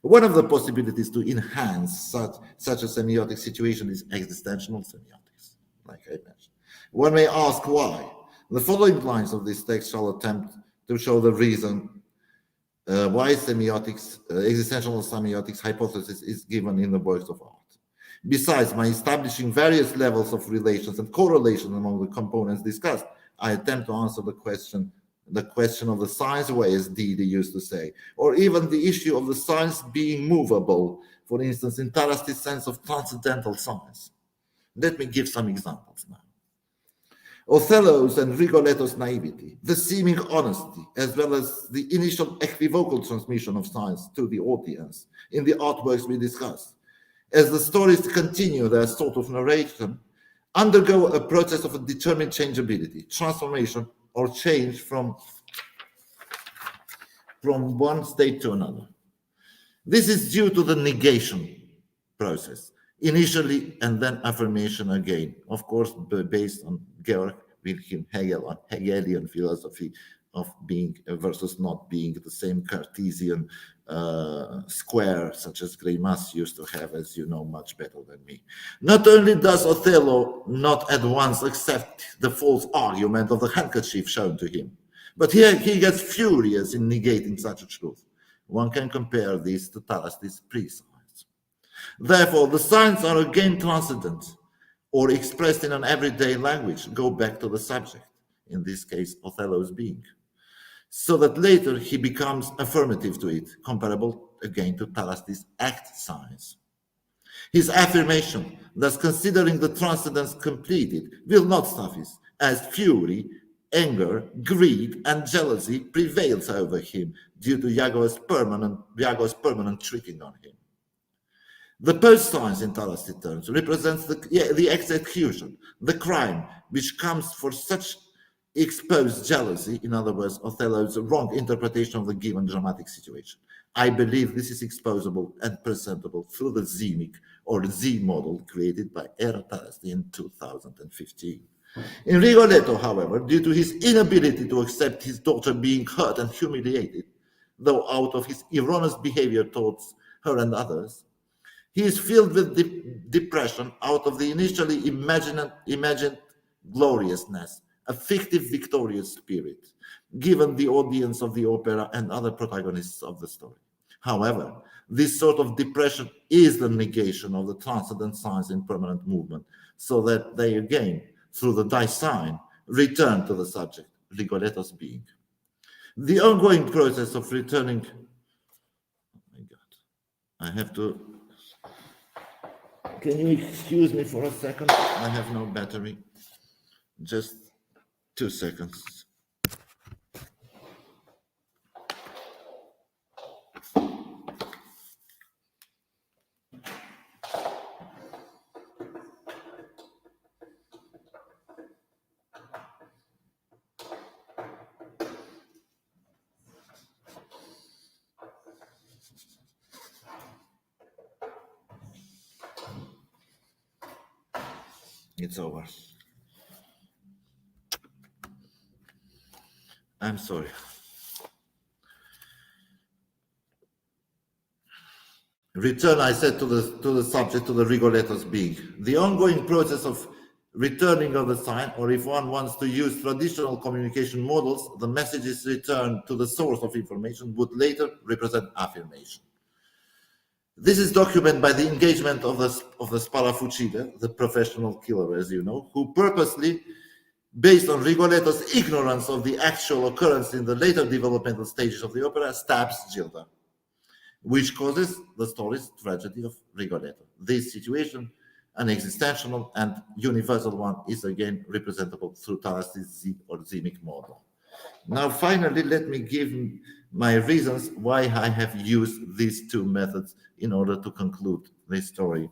One of the possibilities to enhance such a semiotic situation is existential semiotics, like I mentioned. One may ask why. The following lines of this text shall attempt to show the reason why existential semiotics hypothesis is given in the works of art. Besides, by establishing various levels of relations and correlation among the components discussed, I attempt to answer the question of the science way, as Deely used to say, or even the issue of the science being movable, for instance, in Tarasti's sense of transcendental science. Let me give some examples now. Othello's and Rigoletto's naivety, the seeming honesty, as well as the initial equivocal transmission of science to the audience in the artworks we discussed, as the stories continue their sort of narration, undergo a process of a determined changeability, transformation, or change from one state to another. This is due to the negation process, initially and then affirmation again, of course, based on Georg Wilhelm Hegel, on Hegelian philosophy of being versus not being, the same Cartesian square, such as Greimas used to have, as you know much better than me. Not only does Othello not at once accept the false argument of the handkerchief shown to him, but here he gets furious in negating such a truth. One can compare this to Thales's pre-science. Therefore, the signs are again transcendent, or expressed in an everyday language, go back to the subject, in this case, Othello's being, so that later he becomes affirmative to it, comparable again to Thales's act science. His affirmation, thus considering the transcendence completed, will not suffice, as fury, anger, greed, and jealousy prevails over him due to Iago's permanent tricking on him. The post-science in Thales's terms represents the execution, the crime, which comes for such exposed jealousy, in other words, Othello's wrong interpretation of the given dramatic situation. I believe this is exposable and presentable through the Zemic or Z model created by Thales in 2015. In Rigoletto, however, due to his inability to accept his daughter being hurt and humiliated, though out of his erroneous behavior towards her and others, he is filled with depression out of the initially imagined gloriousness, a fictive victorious spirit, given the audience of the opera and other protagonists of the story. However, this sort of depression is the negation of the transcendent signs in permanent movement, so that they again, through the die sign, return to the subject, Rigoletto's being. The ongoing process of returning... Oh my God. I have to... Can you excuse me for a second? I have no battery. Just 2 seconds. It's over. I'm sorry. Return, I said, to the subject, to the Rigoletto's being. The ongoing process of returning of the sign, or if one wants to use traditional communication models, the messages returned to the source of information would later represent affirmation. This is documented by the engagement of the Sparafucida, the professional killer, as you know, who purposely, based on Rigoletto's ignorance of the actual occurrence in the later developmental stages of the opera, stabs Gilda, which causes the story's tragedy of Rigoletto. This situation, an existential and universal one, is again representable through Thales's Z or Zemic model. Now, finally, let me give my reasons why I have used these two methods in order to conclude this story.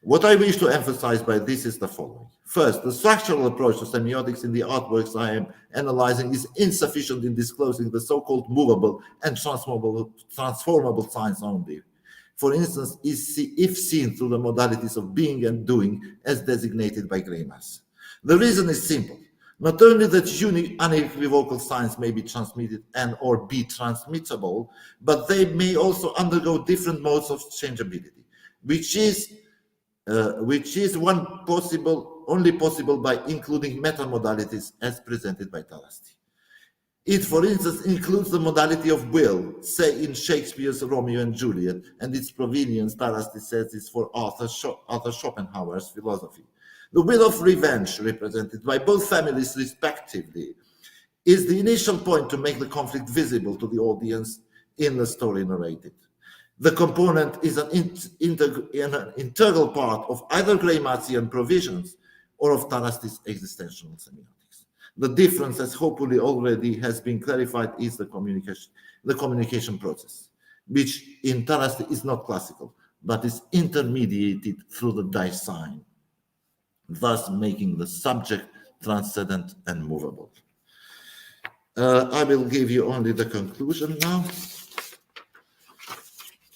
What I wish to emphasize by this is the following. First, the structural approach to semiotics in the artworks I am analyzing is insufficient in disclosing the so-called movable and transformable signs only. For instance, if seen through the modalities of being and doing as designated by Greimas. The reason is simple. Not only that unique unequivocal signs may be transmitted and or be transmittable, but they may also undergo different modes of changeability, which is only possible by including metamodalities as presented by Thales. It, for instance, includes the modality of will, say in Shakespeare's Romeo and Juliet, and its provenience, Thales says, is for Arthur Schopenhauer's philosophy. The will of revenge, represented by both families respectively, is the initial point to make the conflict visible to the audience in the story narrated. The component is an integral part of either Greimasian provisions or of Thales's existential semiotics. The difference, as hopefully already has been clarified, is the communication process, which in Thales is not classical, but is intermediated through the die sign, thus making the subject transcendent and movable. I will give you only the conclusion now.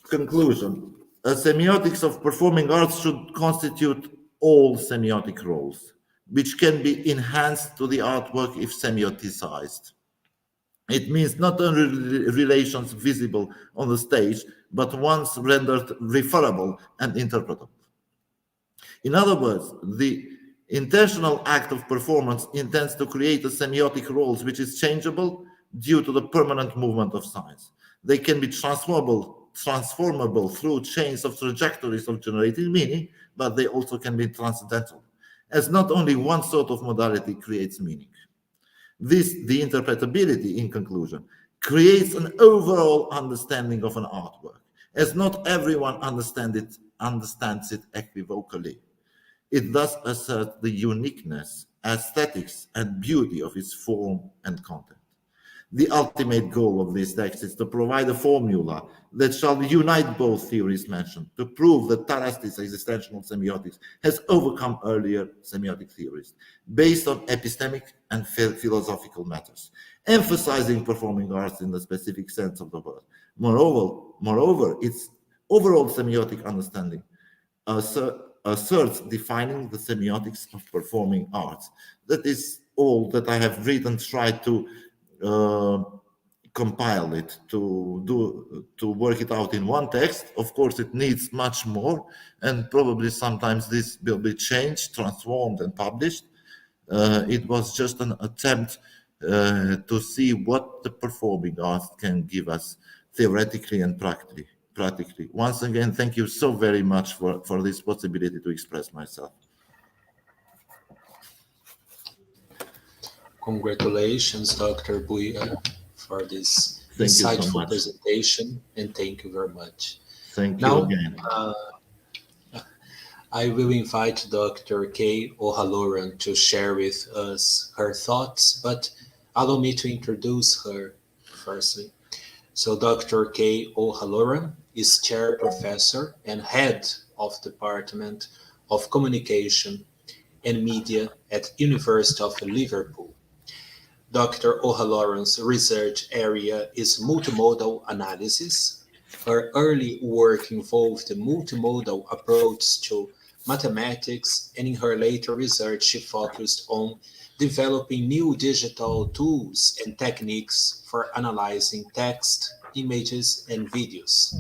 Conclusion. A semiotics of performing arts should constitute all semiotic roles, which can be enhanced to the artwork if semioticized. It means not only relations visible on the stage, but ones rendered referable and interpretable. In other words, the intentional act of performance intends to create a semiotic roles which is changeable due to the permanent movement of signs. They can be transformable through chains of trajectories of generating meaning, but they also can be transcendental, as not only one sort of modality creates meaning. This, the interpretability, in conclusion, creates an overall understanding of an artwork, as not everyone understands it equivocally. It thus asserts the uniqueness, aesthetics, and beauty of its form and content. The ultimate goal of this text is to provide a formula that shall unite both theories mentioned to prove that Tarastis' existential semiotics has overcome earlier semiotic theories based on epistemic and philosophical matters, emphasizing performing arts in the specific sense of the word. Moreover, its overall semiotic understanding asserts defining the semiotics of performing arts. That is all that I have written, tried to compile it, to work it out in one text. Of course, it needs much more, and probably sometimes this will be changed, transformed, and published. It was just an attempt to see what the performing arts can give us theoretically and practically. Once again, thank you so very much for this possibility to express myself. Congratulations, Dr. Bujar, for this insightful presentation, and thank you very much. Thank you again. I will invite Dr. Kay O'Halloran to share with us her thoughts, but allow me to introduce her firstly. So Dr. Kay O'Halloran is Chair Professor and Head of Department of Communication and Media at University of Liverpool. Dr. O'Halloran's research area is multimodal analysis. Her early work involved a multimodal approach to mathematics, and in her later research, she focused on developing new digital tools and techniques for analyzing text, images, and videos.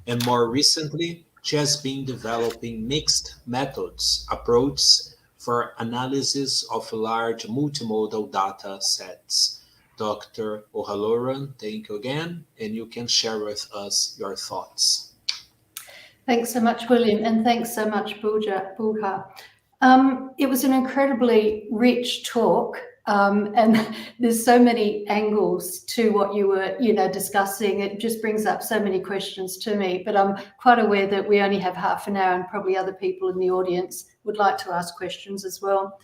And more recently, she has been developing mixed methods approaches for analysis of large multimodal data sets. Dr. O'Halloran, thank you again, and you can share with us your thoughts. Thanks so much, William, and thanks so much, Bujar. It was an incredibly rich talk, and there's so many angles to what you were, discussing. It just brings up so many questions to me, but I'm quite aware that we only have half an hour, and probably other people in the audience would like to ask questions as well.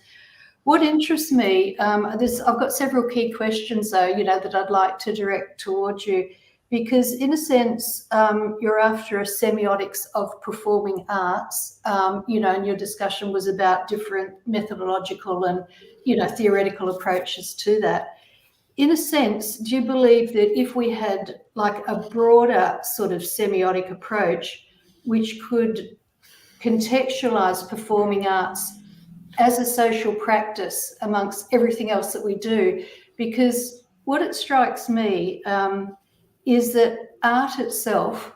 What interests me, I've got several key questions though, that I'd like to direct towards you, because in a sense, you're after a semiotics of performing arts, and your discussion was about different methodological and, theoretical approaches to that. In a sense, do you believe that if we had like a broader sort of semiotic approach, which could contextualize performing arts as a social practice amongst everything else that we do? Because what it strikes me is that art itself,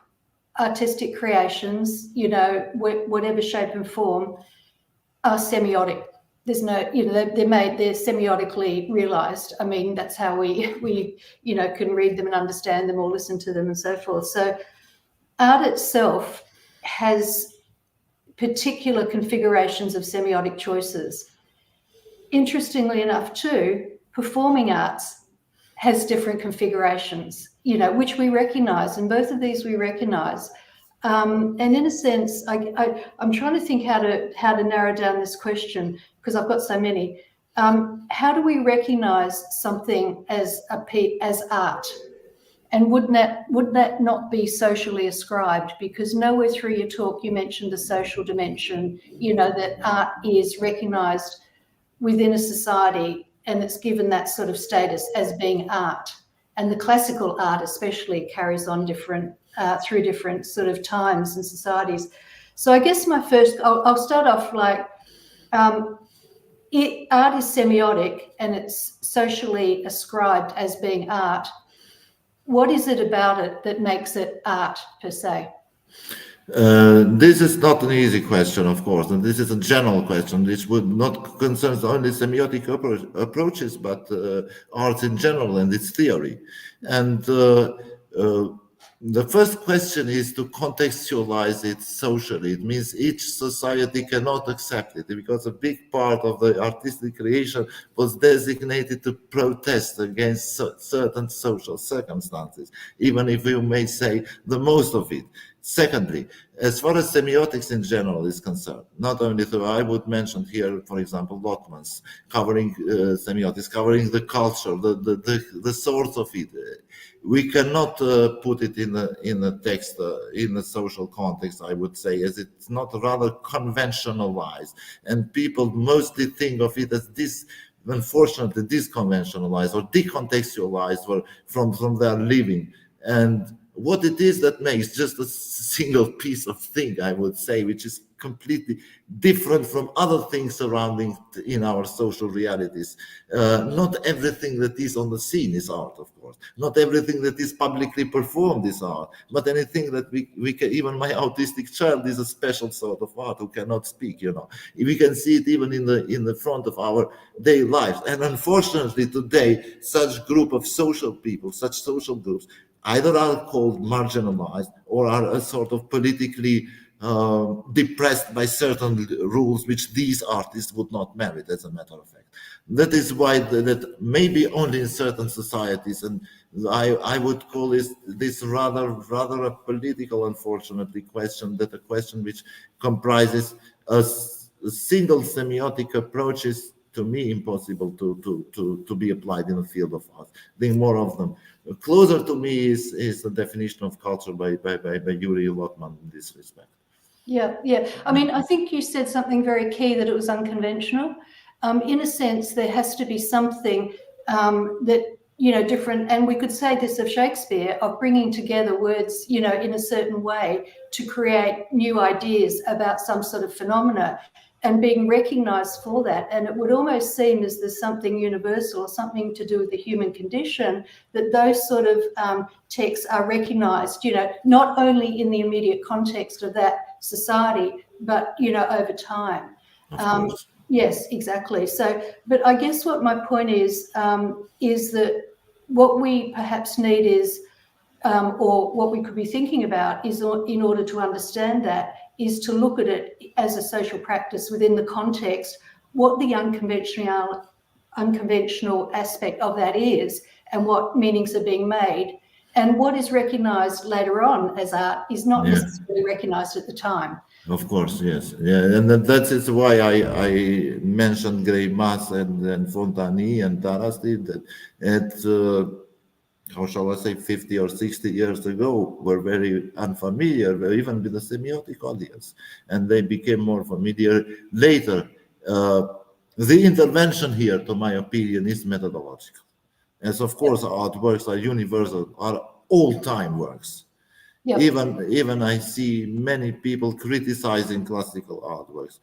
artistic creations, whatever shape and form, are semiotic. There's no, they're semiotically realized. I mean, that's how we can read them and understand them or listen to them and so forth. So art itself has particular configurations of semiotic choices. Interestingly enough too, performing arts has different configurations, which we recognize, and both of these we recognize. And in a sense, I'm trying to think how to narrow down this question, because I've got so many. How do we recognize something as art? And would that not be socially ascribed? Because nowhere through your talk you mentioned the social dimension, that art is recognized within a society and it's given that sort of status as being art. And the classical art especially carries on through different sort of times and societies. So I guess I'll start off like, art is semiotic and it's socially ascribed as being art. What is it about it that makes it art per se? This is not an easy question, of course, and this is a general question. This would not concern only semiotic approaches, but arts in general and its theory. And the first question is to contextualize it socially. It means each society cannot accept it because a big part of the artistic creation was designated to protest against certain social circumstances, even if you may say the most of it. Secondly, as far as semiotics in general is concerned, not only so I would mention here, for example, Lotman's covering semiotics, covering the culture, the source of it. We cannot put it in a text, in a social context, I would say, as it's not rather conventionalized. And people mostly think of it as this, unfortunately, disconventionalized or decontextualized from their living. And what it is that makes just a single piece of thing, I would say, which is completely different from other things surrounding in our social realities. Not everything that is on the scene is art, of course. Not everything that is publicly performed is art. But anything that we can, even my autistic child is a special sort of art who cannot speak, you know. We can see it even in the front of our daily lives. And unfortunately today, such group of social people, such social groups, either are called marginalized or are a sort of politically depressed by certain rules which these artists would not merit, as a matter of fact. That is why that maybe only in certain societies, and I would call this rather a political, unfortunately, question, that a question which comprises a single semiotic approach is, to me, impossible to be applied in the field of art. I think more of them. Closer to me is the definition of culture by Yuri Lotman in this respect. Yeah. I mean, I think you said something very key, that it was unconventional. In a sense, there has to be something that, you know, different. And we could say this of Shakespeare, of bringing together words, you know, in a certain way to create new ideas about some sort of phenomena, and being recognized for that. And it would almost seem as there's something universal or something to do with the human condition, that those sort of texts are recognized, you know, not only in the immediate context of that society, but, you know, over time. Yes, exactly. So, but I guess what my point is that what we perhaps need is, or what we could be thinking about is, in order to understand that, is to look at it as a social practice within the context, what the unconventional aspect of that is, and what meanings are being made. And what is recognized later on as art is not necessarily recognized at the time. Of course, yes. Yeah, and that is why I mentioned Gray Mass and Fontani and Tarasti, that at how shall I say, 50 or 60 years ago, were very unfamiliar, even with the semiotic audience, and they became more familiar later. The intervention here, to my opinion, is methodological. As of course, artworks are universal, are all-time works. Yep. Even I see many people criticizing classical artworks.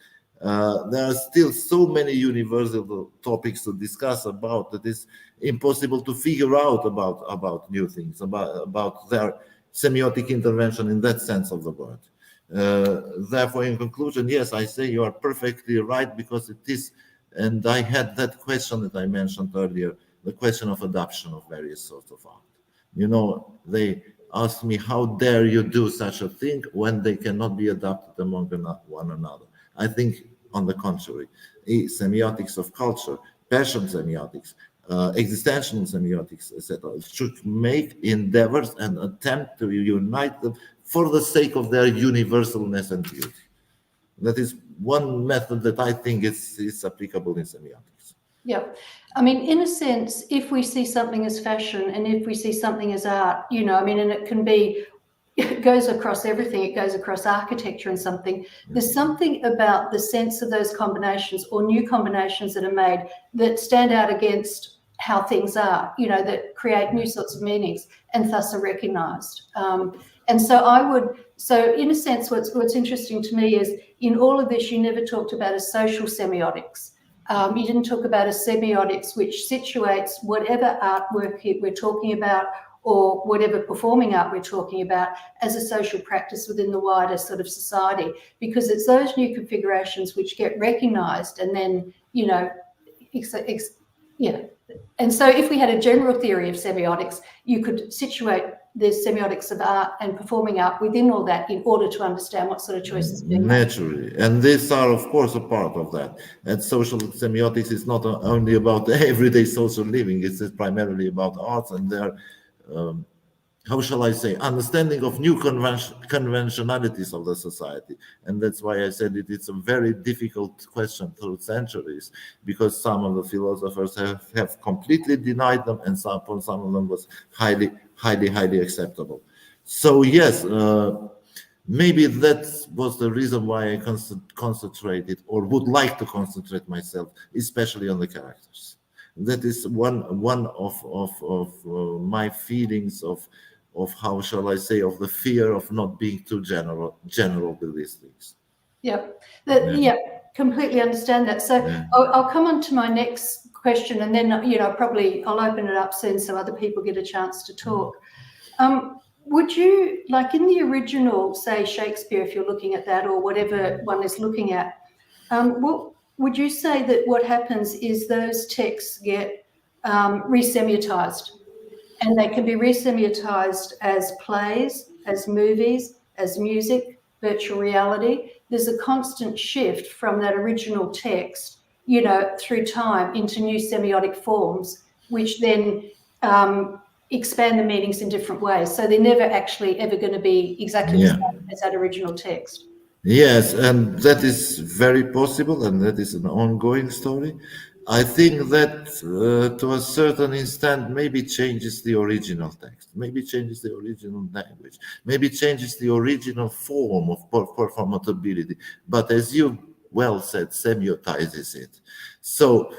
There are still so many universal topics to discuss about that it's impossible to figure out about new things, about their semiotic intervention in that sense of the word. Therefore, in conclusion, yes, I say you are perfectly right, because it is, and I had that question that I mentioned earlier, the question of adoption of various sorts of art. You know, they asked me, how dare you do such a thing when they cannot be adapted among one another? I think, on the contrary, semiotics of culture, passion semiotics, existential semiotics, etc., should make endeavors and attempt to unite them for the sake of their universalness and beauty. That is one method that I think is applicable in semiotics. Yeah. I mean, in a sense, if we see something as fashion and if we see something as art, you know, I mean, and it can be, it goes across everything, it goes across architecture and something. There's something about the sense of those combinations or new combinations that are made that stand out against how things are, you know, that create new sorts of meanings and thus are recognized. And so in a sense, what's interesting to me is, in all of this, you never talked about a social semiotics. You didn't talk about a semiotics, which situates whatever artwork we're talking about or whatever performing art we're talking about as a social practice within the wider sort of society, because it's those new configurations which get recognised and then, you know, and so if we had a general theory of semiotics, you could situate the semiotics of art and performing art within all that in order to understand what sort of choices being made. Naturally, and these are of course a part of that. And social semiotics is not only about everyday social living, it's primarily about arts and their how shall I say, understanding of new conventionalities of the society. And that's why I said it's a very difficult question through centuries, because some of the philosophers have completely denied them, and for some of them was highly acceptable. So yes, maybe that was the reason why I concentrated or would like to concentrate myself, especially on the characters. That is one of my feelings of how shall I say, of the fear of not being too general with these things. Yeah, completely understand that. So I'll come on to my next question, and then, you know, probably I'll open it up soon so other people get a chance to talk. Would you, like in the original, say Shakespeare, if you're looking at that, or whatever one is looking at, would you say that what happens is those texts get resemiotized? And they can be resemiotized as plays, as movies, as music, virtual reality. There's a constant shift from that original text, you know, through time into new semiotic forms, which then expand the meanings in different ways. So they're never actually ever going to be exactly the same as that original text. Yes, and that is very possible, and that is an ongoing story. I think that to a certain extent maybe changes the original text, maybe changes the original language, maybe changes the original form of performability, but as you well said, semiotizes it. So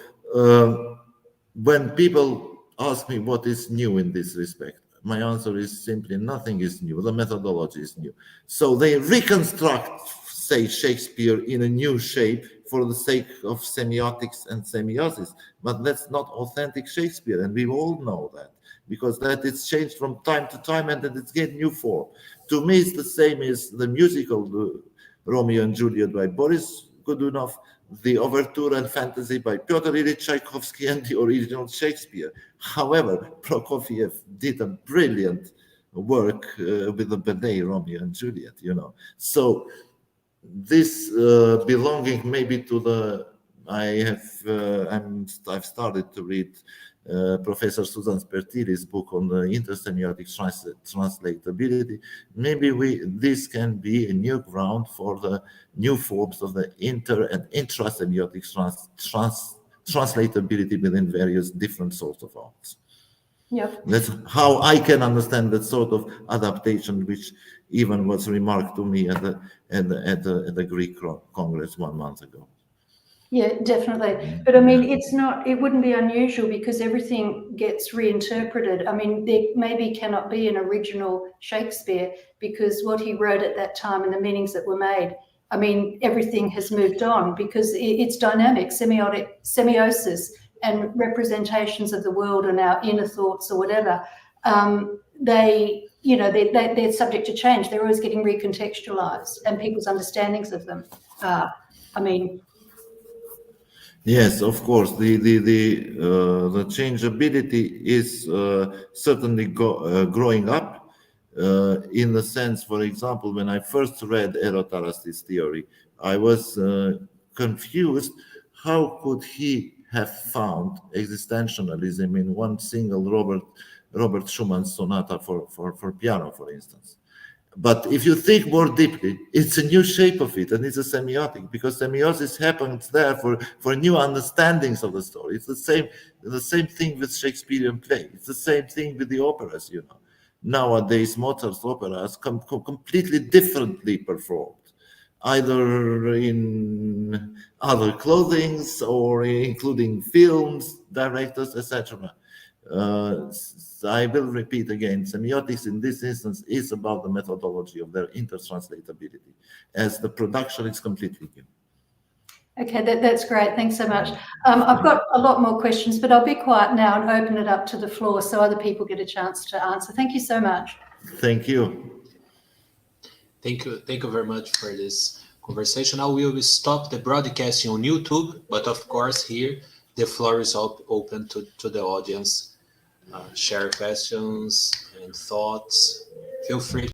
when people ask me what is new in this respect, my answer is simply nothing is new. The methodology is new. So they reconstruct, say, Shakespeare in a new shape for the sake of semiotics and semiosis. But that's not authentic Shakespeare, and we all know that, because that it's changed from time to time and that it's getting new form. To me, it's the same as the musical Romeo and Juliet by Boris Godunov, the overture and fantasy by Pyotr Ilyich Tchaikovsky, and the original Shakespeare. However, Prokofiev did a brilliant work with the ballet Romeo and Juliet, you know. So this belonging maybe to the, I've started to read Professor Susan Spertili's book on the inter-semiotic translatability. Maybe this can be a new ground for the new forms of the inter and intra-semiotic translatability within various different sorts of arts. That's how I can understand that sort of adaptation, which even was remarked to me at the Greek Congress 1 month ago. Yeah, definitely. But I mean, it wouldn't be unusual because everything gets reinterpreted. I mean, there maybe cannot be an original Shakespeare because what he wrote at that time and the meanings that were made, I mean, everything has moved on because it's dynamic, semiosis and representations of the world and our inner thoughts or whatever. They're subject to change. They're always getting recontextualized, and people's understandings of them yes, of course. The changeability is certainly growing up in the sense, for example, when I first read Erotaras's theory, I was confused. How could he have found existentialism in one single Robert Schumann sonata for piano, for instance? But if you think more deeply, it's a new shape of it, and it's a semiotic, because semiosis happens there for new understandings of the story. It's the same thing with Shakespearean play. It's the same thing with the operas, you know. Nowadays, Mozart's operas come completely differently performed, either in other clothings or including films, directors, etc. I will repeat again, semiotics in this instance is about the methodology of their intertranslatability, as the production is completely new. Okay, that's great. Thanks so much. I've got a lot more questions, but I'll be quiet now and open it up to the floor so other people get a chance to answer. Thank you so much. Thank you. Thank you very much for this conversation. Now we will stop the broadcasting on YouTube, but of course here the floor is open to the audience. Share questions and thoughts. Feel free